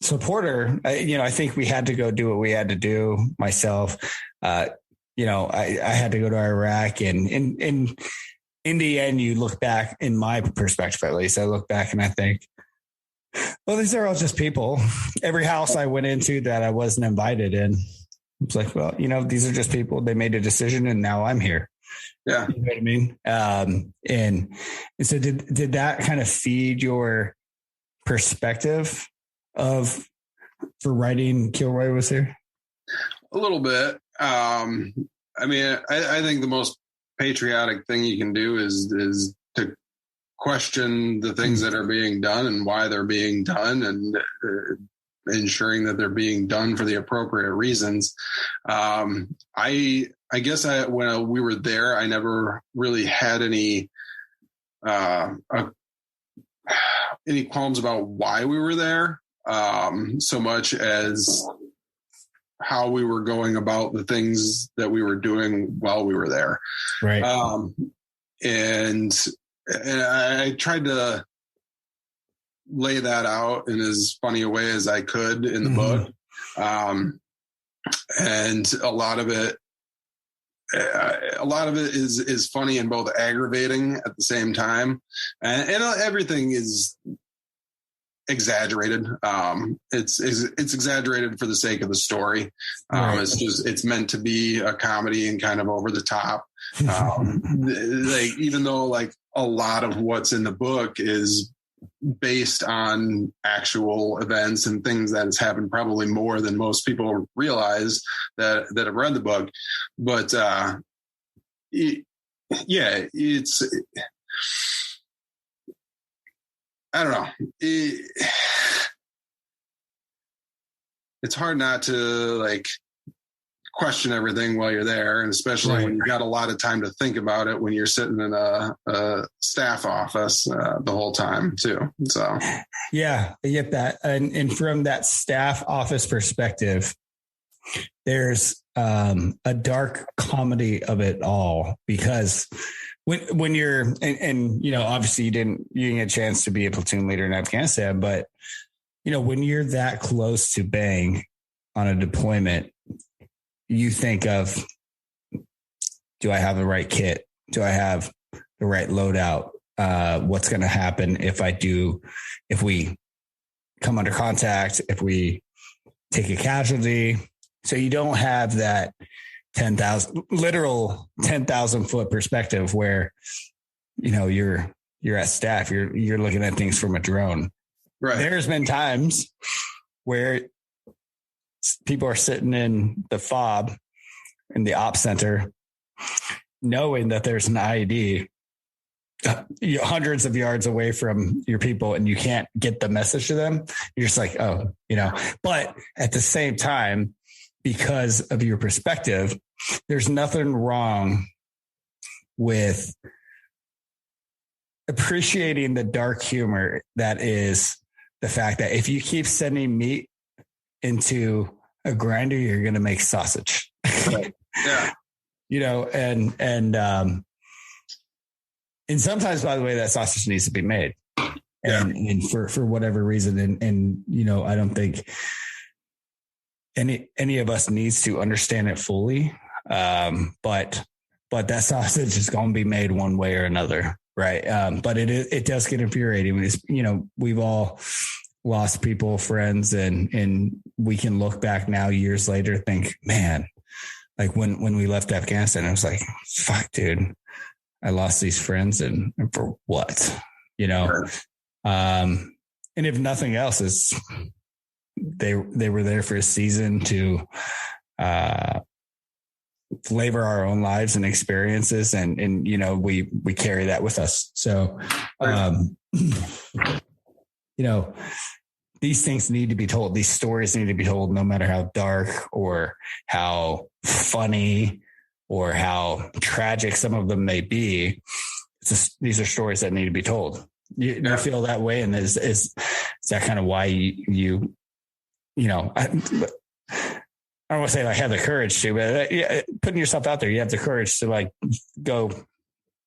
supporter. I think we had to go do what we had to do. Myself, I had to go to Iraq, and in the end, you look back, in my perspective, at least, I look back and I think, well, these are all just people. Every house I went into that I wasn't invited in, it's like, well, these are just people. They made a decision, and now I'm here. Yeah, you know what I mean. And so, did that kind of feed your perspective for writing Kilroy Was Here? A little bit. I mean, I think the most patriotic thing you can do is to question the things that are being done and why they're being done, and ensuring that they're being done for the appropriate reasons. I guess when we were there, I never really had any qualms about why we were there, so much as how we were going about the things that we were doing while we were there. Right. And I tried to lay that out in as funny a way as I could in the book. And a lot of it is funny and both aggravating at the same time. And everything is exaggerated. It's exaggerated for the sake of the story. Right. It's meant to be a comedy and kind of over the top. Even though like a lot of what's in the book is based on actual events and things that has happened, probably more than most people realize that have read the book. But it's I don't know. It's hard not to like question everything while you're there, and especially when you've got a lot of time to think about it when you're sitting in a staff office the whole time too. So yeah, I get that. And from that staff office perspective, there's a dark comedy of it all, because when you're, and, you know, obviously you didn't get a chance to be a platoon leader in Afghanistan, but, you know, when you're that close to bang on a deployment, you think of, do I have the right kit? Do I have the right loadout? What's going to happen if we come under contact, if we take a casualty? So you don't have that 10,000 foot perspective where, you know, you're at staff, you're looking at things from a drone. Right. There's been times where people are sitting in the FOB in the ops center, knowing that there's an IED hundreds of yards away from your people, and you can't get the message to them. You're just like, oh, you know, but at the same time, because of your perspective, there's nothing wrong with appreciating the dark humor that is the fact that if you keep sending meat into a grinder, you're going to make sausage. Right. Yeah. You know, and sometimes, by the way, that sausage needs to be made. And for whatever reason. And, you know, I don't think any of us needs to understand it fully. But that sausage is going to be made one way or another. Right. But it does get infuriating. It's, you know, we've all lost people, friends, and we can look back now years later, think, man, like when we left Afghanistan, I was like, fuck, dude, I lost these friends and for what, you know? Sure. And if nothing else, is they were there for a season to flavor our own lives and experiences. And, you know, we carry that with us. So, you know, these things need to be told. These stories need to be told, no matter how dark or how funny or how tragic some of them may be. These are stories that need to be told. You feel that way. And is that kind of why you know, I don't want to say I have the courage to, but putting yourself out there, you have the courage to like go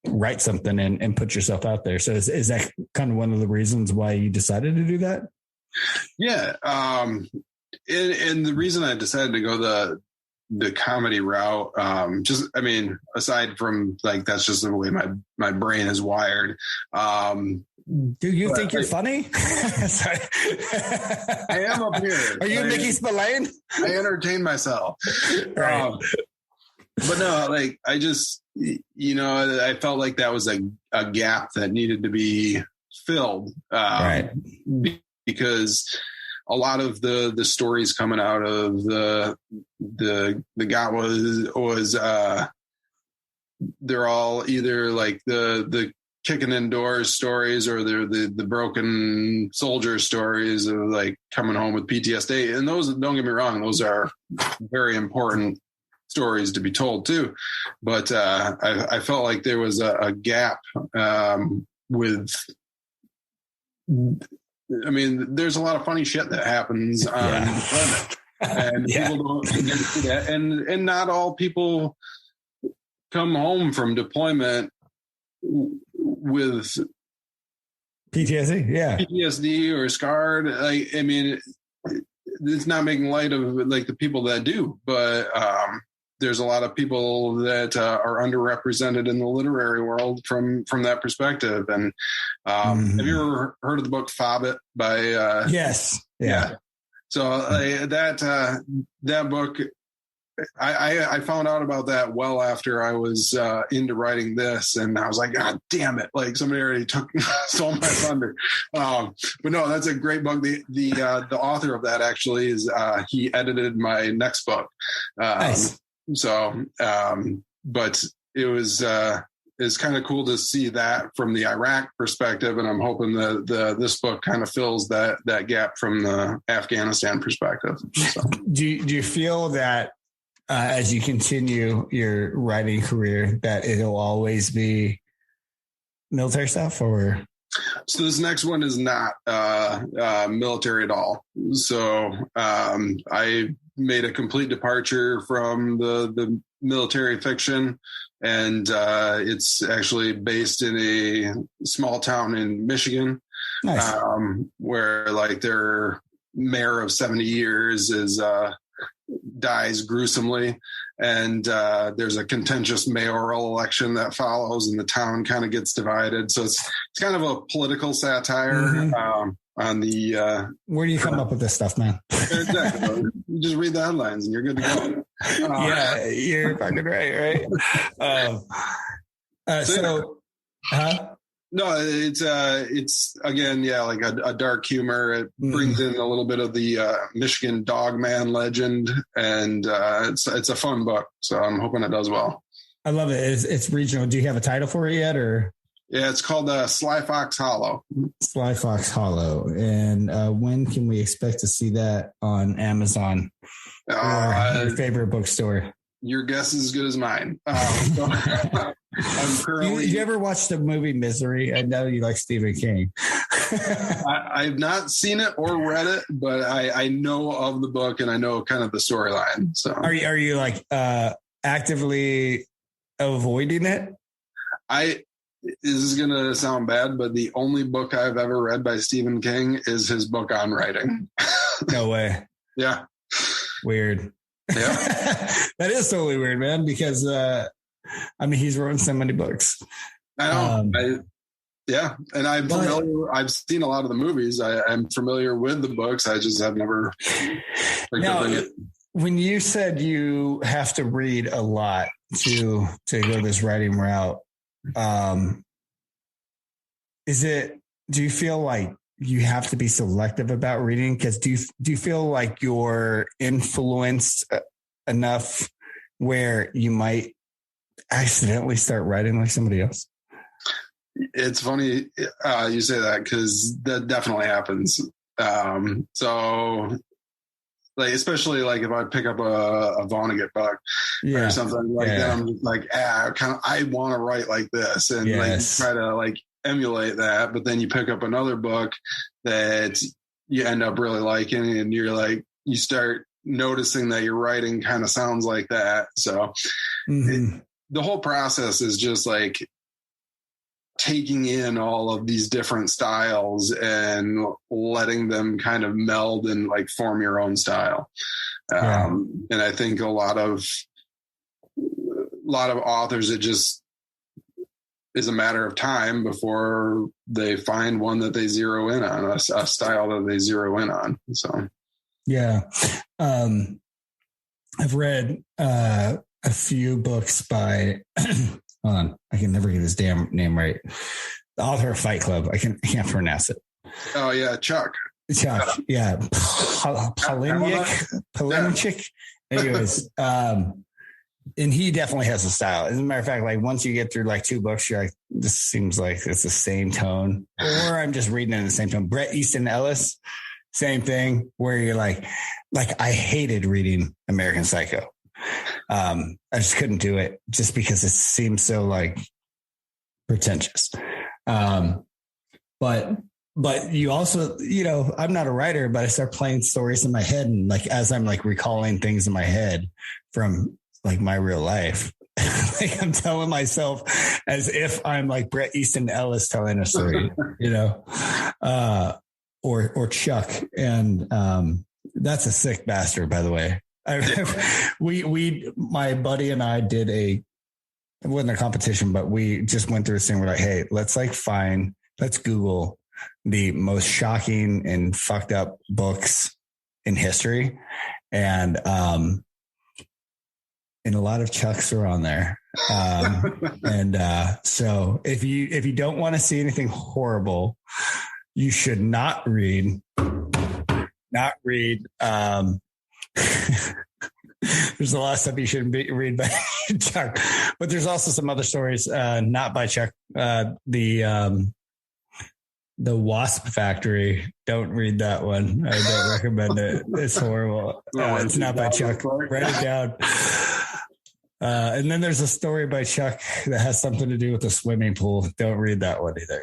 write something and put yourself out there. So is that kind of one of the reasons why you decided to do that? Yeah. And the reason I decided to go the comedy route, just, I mean, aside from like, that's just the way my brain is wired. Do you think you're funny? I am up here. Are you Mickey Spillane? I entertain myself. Right. But no, like I just, you know, I felt like that was a gap that needed to be filled. Right. Because a lot of the stories coming out of the GOT was they're all either like the kicking indoors stories, or they're the broken soldier stories of like coming home with PTSD. And those, don't get me wrong, those are very important stories to be told too. But I felt like there was a gap with, I mean, there's a lot of funny shit that happens on deployment, and people don't get to see that. And not all people come home from deployment with PTSD or scarred. Like, I mean, it's not making light of like the people that do, but there's a lot of people that are underrepresented in the literary world from that perspective. And have you ever heard of the book Fobbit by? Yes. Yeah. So that book, I found out about that well after I was into writing this, and I was like, God damn it! Like somebody already stole my thunder. But no, that's a great book. The author of that actually is he edited my next book. Nice. So, but it was it's kind of cool to see that from the Iraq perspective, and I'm hoping that this book kind of fills that gap from the Afghanistan perspective. So. Do you feel that as you continue your writing career that it'll always be military stuff, or? So this next one is not military at all. So I made a complete departure from the military fiction, and it's actually based in a small town in Michigan. Nice. Where like their mayor of 70 years dies gruesomely, and there's a contentious mayoral election that follows, and the town kind of gets divided. So it's kind of a political satire on the. Where do you come up with this stuff, man? Exactly. You just read the headlines, and you're good to go. Yeah, you're fucking right. No, it's again, yeah, like a dark humor. It brings in a little bit of the Michigan Dogman legend, and it's a fun book. So I'm hoping it does well. I love it. It's regional. Do you have a title for it yet, or? Yeah, it's called Sly Fox Hollow. Sly Fox Hollow. And when can we expect to see that on Amazon or your favorite bookstore? Your guess is as good as mine. I'm currently. You ever watch the movie Misery? I know you like Stephen King. I've not seen it or read it, but I know of the book and I know kind of the storyline. So, are you like actively avoiding it? This is going to sound bad, but the only book I've ever read by Stephen King is his book on writing. No way. Yeah. Weird. Yeah. That is totally weird, man, because he's written so many books. I know. And I'm familiar. I've seen a lot of the movies. I'm familiar with the books. I just have never. When you said you have to read a lot to go this writing route, do you feel like you have to be selective about reading? Because do you feel like you're influenced enough where you might accidentally start writing like somebody else? It's funny you say that, because that definitely happens. So like, especially like if I pick up a Vonnegut book or something like that, I'm just like, I want to write like this, and like try to like emulate that. But then you pick up another book that you end up really liking, and you're like, you start noticing that your writing kind of sounds like that. So the whole process is just like taking in all of these different styles and letting them kind of meld and like form your own style. And I think a lot of authors, it just is a matter of time before they find one that they zero in on, a style that they zero in on. So, I've read a few books by, hold on, I can never get his damn name right. The author of Fight Club. I can't pronounce it. Oh yeah. Chuck. Yeah. Palahniuk. Anyways, and he definitely has a style. As a matter of fact, like once you get through like two books, you're like, this seems like it's the same tone, or I'm just reading it in the same tone. Bret Easton Ellis, same thing, where you're like I hated reading American Psycho. I just couldn't do it just because it seems so like pretentious. But you also, I'm not a writer, but I start playing stories in my head, and like as I'm like recalling things in my head from like my real life, like I'm telling myself as if I'm like Bret Easton Ellis telling a story, or Chuck. And that's a sick bastard, by the way. My buddy and I did it wasn't a competition, but we just went through this thing. We're like, hey, let's Google the most shocking and fucked up books in history. And a lot of Chucks are on there. So if you don't want to see anything horrible, you should not read. There's a lot of stuff you shouldn't read by Chuck, but there's also some other stories, not by Chuck. The Wasp Factory. Don't read that one. I don't recommend it. It's horrible. It's not by Chuck. Write it down. And then there's a story by Chuck that has something to do with a swimming pool. Don't read that one either.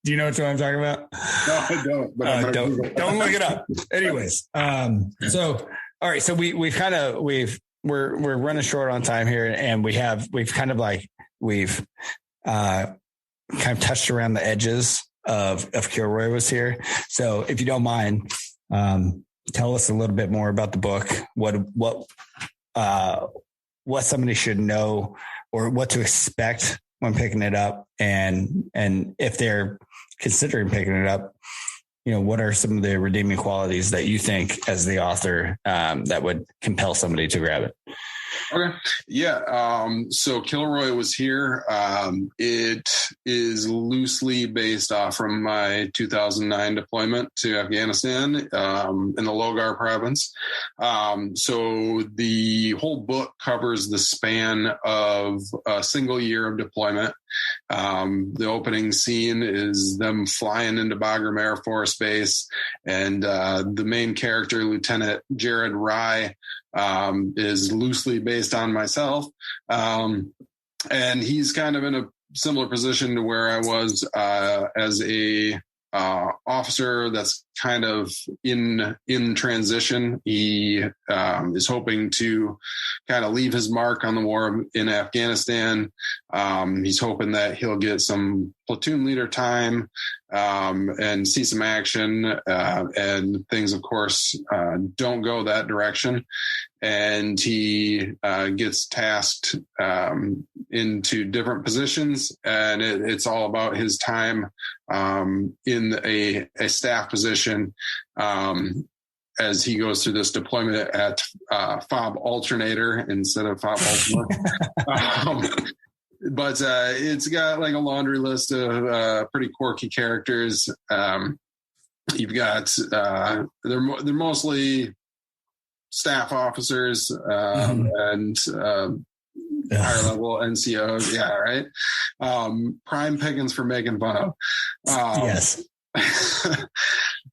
Do you know which one I'm talking about? No, I don't. But don't look it up. Anyways, so all right, so we're running short on time here, and we've kind of touched around the edges of Kilroy Was Here. So if you don't mind, tell us a little bit more about the book. What somebody should know, or what to expect when picking it up, and if they're considering picking it up, what are some of the redeeming qualities that you think as the author that would compel somebody to grab it? Okay. Yeah. So Kilroy Was Here. It is loosely based off from my 2009 deployment to Afghanistan in the Logar province. So the whole book covers the span of a single year of deployment. The opening scene is them flying into Bagram Air Force Base, and the main character, Lieutenant Jared Rye, is loosely based on myself. And he's kind of in a similar position to where I was as a officer that's kind of in transition. He is hoping to kind of leave his mark on the war in Afghanistan. He's hoping that he'll get some platoon leader time and see some action, and things, of course, don't go that direction. And he gets tasked into different positions, and it's all about his time in a staff position as he goes through this deployment at FOB Alternator instead of FOB Ultimate. But it's got like a laundry list of pretty quirky characters. You've got they're mostly staff officers and higher level NCOs. Yeah, right. Prime pickings for making fun of. Yes.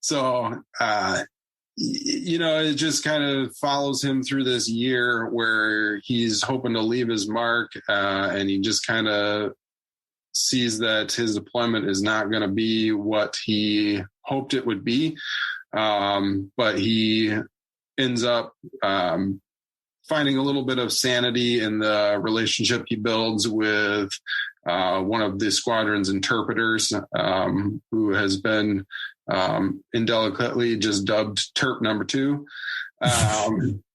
So, it just kind of follows him through this year where he's hoping to leave his mark, and he just kind of sees that his deployment is not going to be what he hoped it would be. But he ends up finding a little bit of sanity in the relationship he builds with one of the squadron's interpreters, who has been indelicately just dubbed Terp number 2.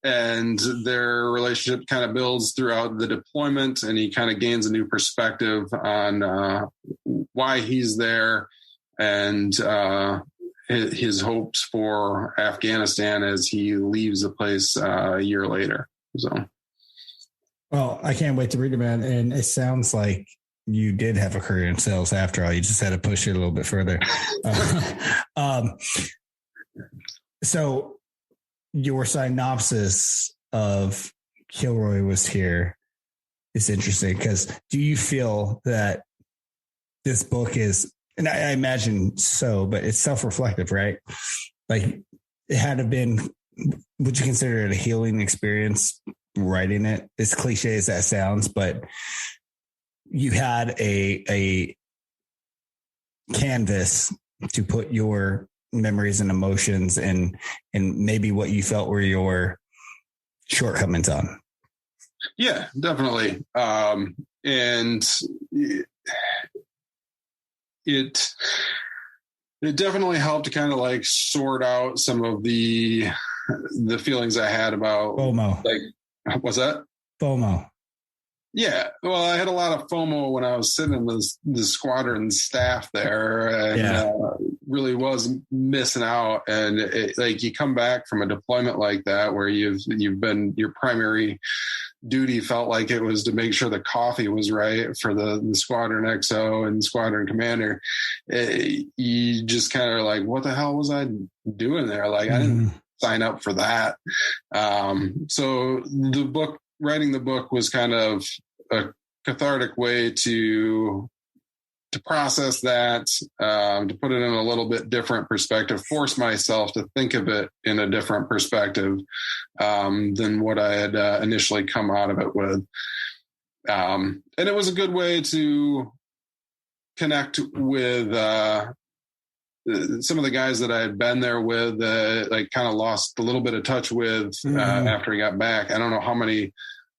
And their relationship kind of builds throughout the deployment, and he kind of gains a new perspective on why he's there and his hopes for Afghanistan as he leaves the place a year later. So, well, I can't wait to read it, man. And it sounds like you did have a career in sales after all. You just had to push it a little bit further. So your synopsis of Kilroy Was Here is interesting, because do you feel that this book is, and I imagine so, but it's self-reflective, right? Like, it had to been, would you consider it a healing experience writing it? As cliche as that sounds, but you had a canvas to put your memories and emotions and maybe what you felt were your shortcomings on. Yeah, definitely. And it definitely helped to kind of like sort out some of the feelings I had about FOMO. Like, what's that? FOMO. Yeah. Well, I had a lot of FOMO when I was sitting in the squadron staff there, and really was missing out. And like, you come back from a deployment like that, where you've been, your primary duty felt like it was to make sure the coffee was right for the squadron XO and squadron commander. You just kind of like, what the hell was I doing there? Like, I didn't sign up for that. So writing the book was kind of a cathartic way to process that, to put it in a little bit different perspective, force myself to think of it in a different perspective than what I had initially come out of it with. And it was a good way to connect with some of the guys that I had been there with, like kind of lost a little bit of touch with after I got back. I don't know how many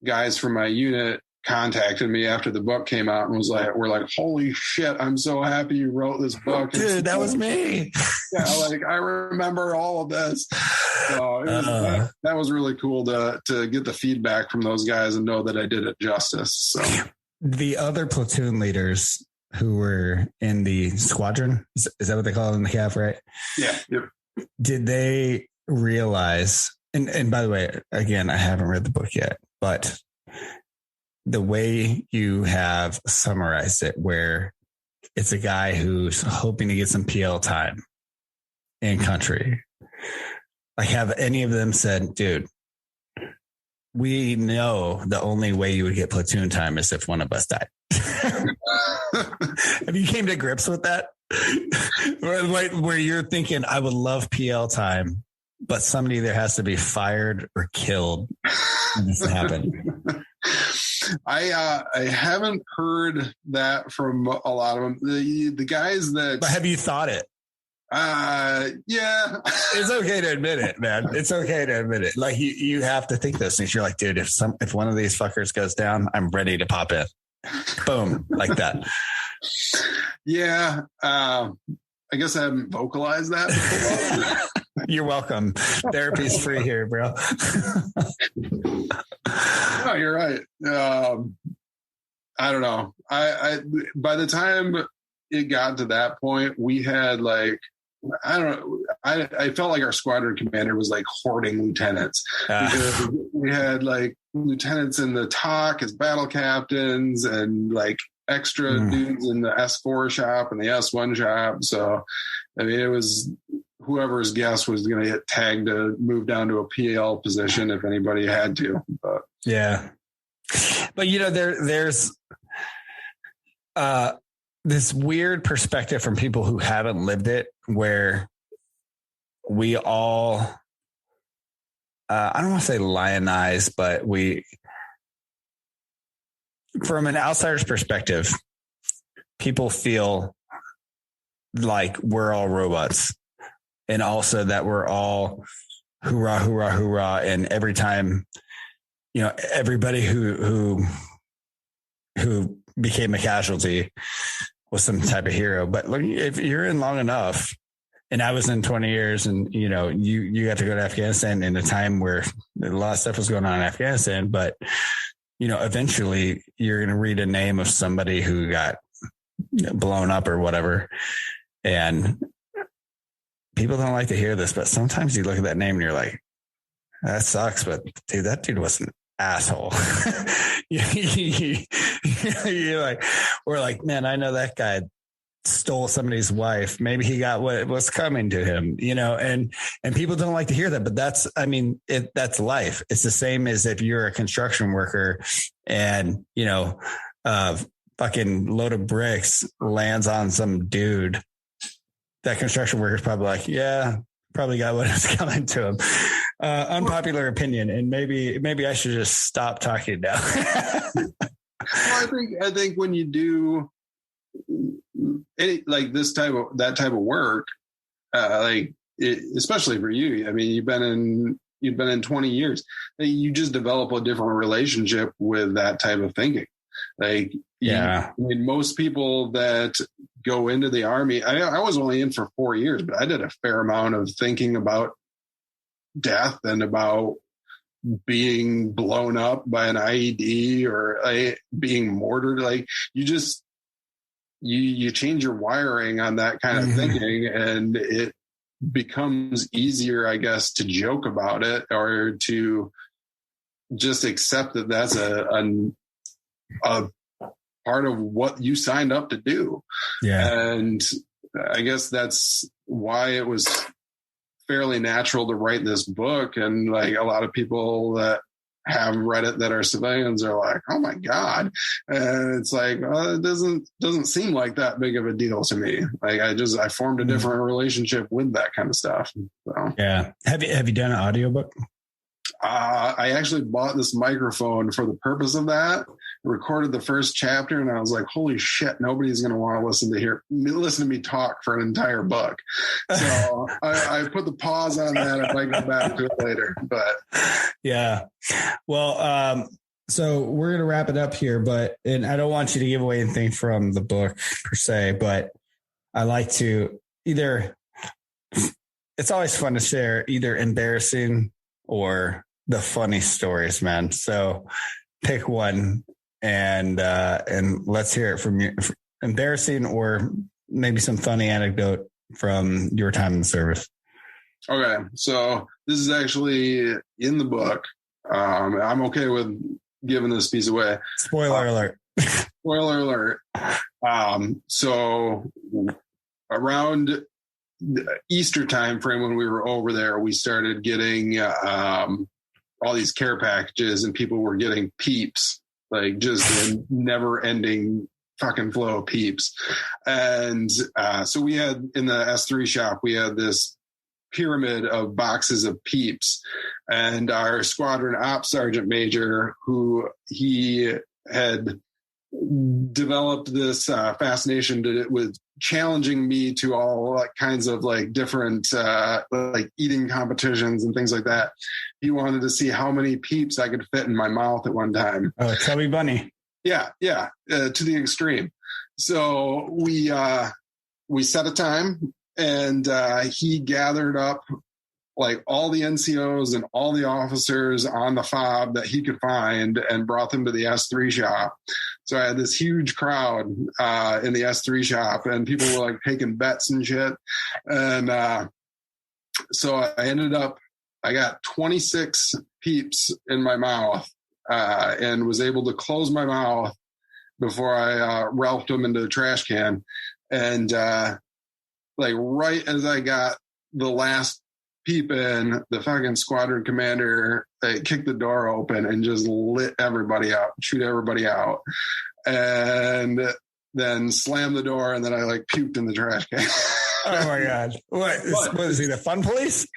guys from my unit contacted me after the book came out and we're like, holy shit, I'm so happy you wrote this book. Dude, that was me. Yeah, like I remember all of this. So that was really cool to get the feedback from those guys and know that I did it justice. So the other platoon leaders who were in the squadron, is that what they call it in the CAV, right? Yeah. Yep. Did they realize, and by the way, again, I haven't read the book yet, but the way you have summarized it, where it's a guy who's hoping to get some PL time in country, like, have any of them said, dude, we know the only way you would get platoon time is if one of us died? Have you came to grips with that? Where you're thinking, I would love PL time, but somebody either has to be fired or killed when this happened. I haven't heard that from a lot of them. The guys that. But have you thought it? Yeah. It's okay to admit it, man. It's okay to admit it. Like you have to think those things. You're like, dude, if one of these fuckers goes down, I'm ready to pop in. Boom, like that. Yeah. I guess I haven't vocalized that before. You're welcome. Therapy's free here, bro. No, you're right. I don't know. I by the time it got to that point, we had like, I don't know. I felt like our squadron commander was like hoarding lieutenants. Because we had like lieutenants in the TOC as battle captains and like extra dudes in the S4 shop and the S1 shop. So, I mean, it was whoever's guess was going to get tagged to move down to a PL position if anybody had to. But yeah. But, you know, there's this weird perspective from people who haven't lived it, where we all, I don't want to say lionize, but from an outsider's perspective, people feel like we're all robots, and also that we're all hoorah, hoorah, hoorah. And every time, you know, everybody who became a casualty was some type of hero. But look, if you're in long enough, and I was in 20 years, and you know, you got to go to Afghanistan in a time where a lot of stuff was going on in Afghanistan, but you know, eventually you're going to read a name of somebody who got blown up or whatever. And people don't like to hear this, but sometimes you look at that name and you're like, that sucks. But dude, that dude was an asshole. You're like, we're like, man, I know that guy stole somebody's wife. Maybe he got what was coming to him, you know, and people don't like to hear that, but that's life. It's the same as if you're a construction worker and, you know, fucking load of bricks lands on some dude. That construction worker is probably like, yeah, probably got what was coming to him. Unpopular opinion. And maybe I should just stop talking now. Well, I think when you do like that type of work, especially for you, I mean, you've been in 20 years, you just develop a different relationship with that type of thinking. Like, yeah, I mean, most people that go into the Army, I was only in for 4 years, but I did a fair amount of thinking about death and about being blown up by an IED or being mortared. Like, you just, you change your wiring on that kind of thinking, and it becomes easier, I guess, to joke about it or to just accept that that's a part of what you signed up to do. Yeah. And I guess that's why it was fairly natural to write this book. And like a lot of people that have read it that are civilians are like, oh my God. And it's like, well, it doesn't seem like that big of a deal to me. Like I formed a different relationship with that kind of stuff. So yeah. Have you done an audiobook? I actually bought this microphone for the purpose of that. recorded the first chapter, and I was like, holy shit, nobody's going to want to listen to me talk for an entire book. So I put the pause on that. I might go back to it later, but yeah. Well, so we're going to wrap it up here, and I don't want you to give away anything from the book per se, but I like to it's always fun to share either embarrassing or the funny stories, man. So pick one and let's hear it from you. Embarrassing or maybe some funny anecdote from your time in the service. Okay. So this is actually in the book. I'm okay with giving this piece away. Spoiler alert. Spoiler alert. So around Easter time frame when we were over there, we started getting all these care packages, and people were getting peeps, like just a never ending fucking flow of peeps. And so we had in the S3 shop, we had this pyramid of boxes of peeps, and our squadron ops sergeant major, who he had developed this fascination with challenging me to all kinds of like different like eating competitions and things like that. He wanted to see how many peeps I could fit in my mouth at one time. Oh, chubby bunny. Yeah, to the extreme. So we set a time, and he gathered up like all the NCOs and all the officers on the FOB that he could find and brought them to the S3 shop. So I had this huge crowd in the S3 shop, and people were like taking bets and shit. And so I got 26 peeps in my mouth and was able to close my mouth before I ralphed them into the trash can. And like right as I got the last peep in, the fucking squadron commander kicked the door open and just lit everybody out, shoot everybody out, and then slammed the door, and then I like puked in the trash can. Oh my god! What is he, the fun police?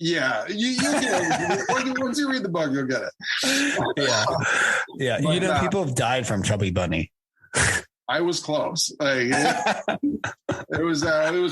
Yeah, you get it. Once you read the book, you'll get it. Yeah. But, people have died from chubby bunny. I was close. Like, it was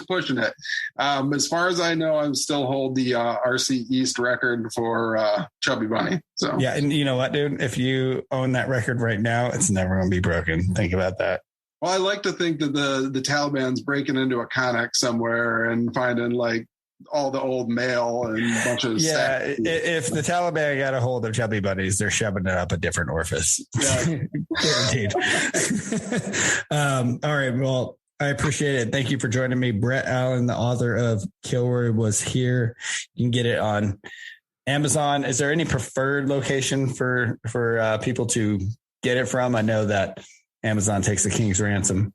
pushing it. As far as I know, I still hold the RC East record for chubby bunny. So yeah, and you know what, dude? If you own that record right now, it's never going to be broken. Think about that. Well, I like to think that the Taliban's breaking into a Connex somewhere and finding like all the old mail and a bunch of if the Taliban got a hold of chubby bunnies, they're shoving it up a different orifice. Yeah. Guaranteed. All right, well, I appreciate it. Thank you for joining me. Brett Allen, the author of Kilroy Was Here. You can get it on Amazon. Is there any preferred location for people to get it from? I know that Amazon takes a king's ransom.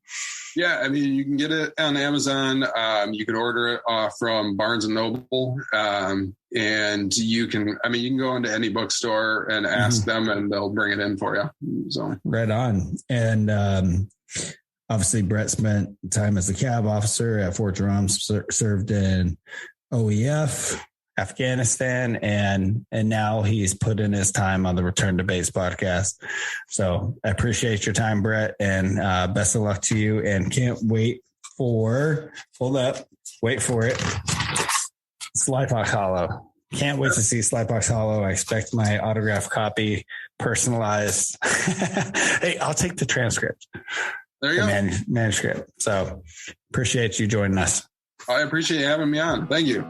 Yeah, I mean, you can get it on Amazon. You can order it off from Barnes and Noble, and you can go into any bookstore and ask them, and they'll bring it in for you. So right on. And obviously, Brett spent time as a Cav officer at Fort Drum, served in OEF, Afghanistan, and now he's put in his time on the Return to Base podcast. So I appreciate your time, Brett, and best of luck to you, and can't wait for, wait for it, Slypox Hollow. Can't wait to see Slypox Hollow. I expect my autographed copy, personalized. Hey, I'll take the transcript. There you go. Manuscript. So appreciate you joining us. I appreciate you having me on. Thank you.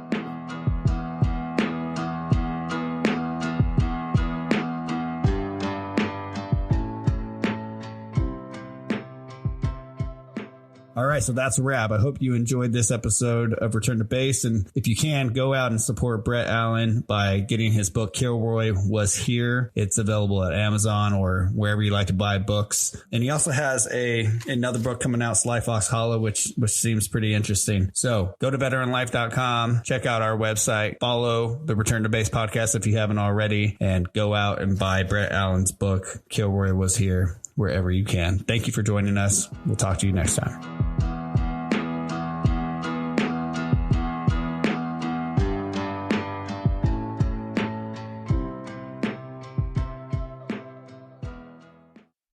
All right, so that's a wrap. I hope you enjoyed this episode of Return to Base. And if you can, go out and support Brett Allen by getting his book, Kilroy Was Here. It's available at Amazon or wherever you like to buy books. And he also has another book coming out, Slypox Hollow, which seems pretty interesting. So go to VeteranLife.com, check out our website, follow the Return to Base podcast if you haven't already, and go out and buy Brett Allen's book, Kilroy Was Here, wherever you can. Thank you for joining us. We'll talk to you next time.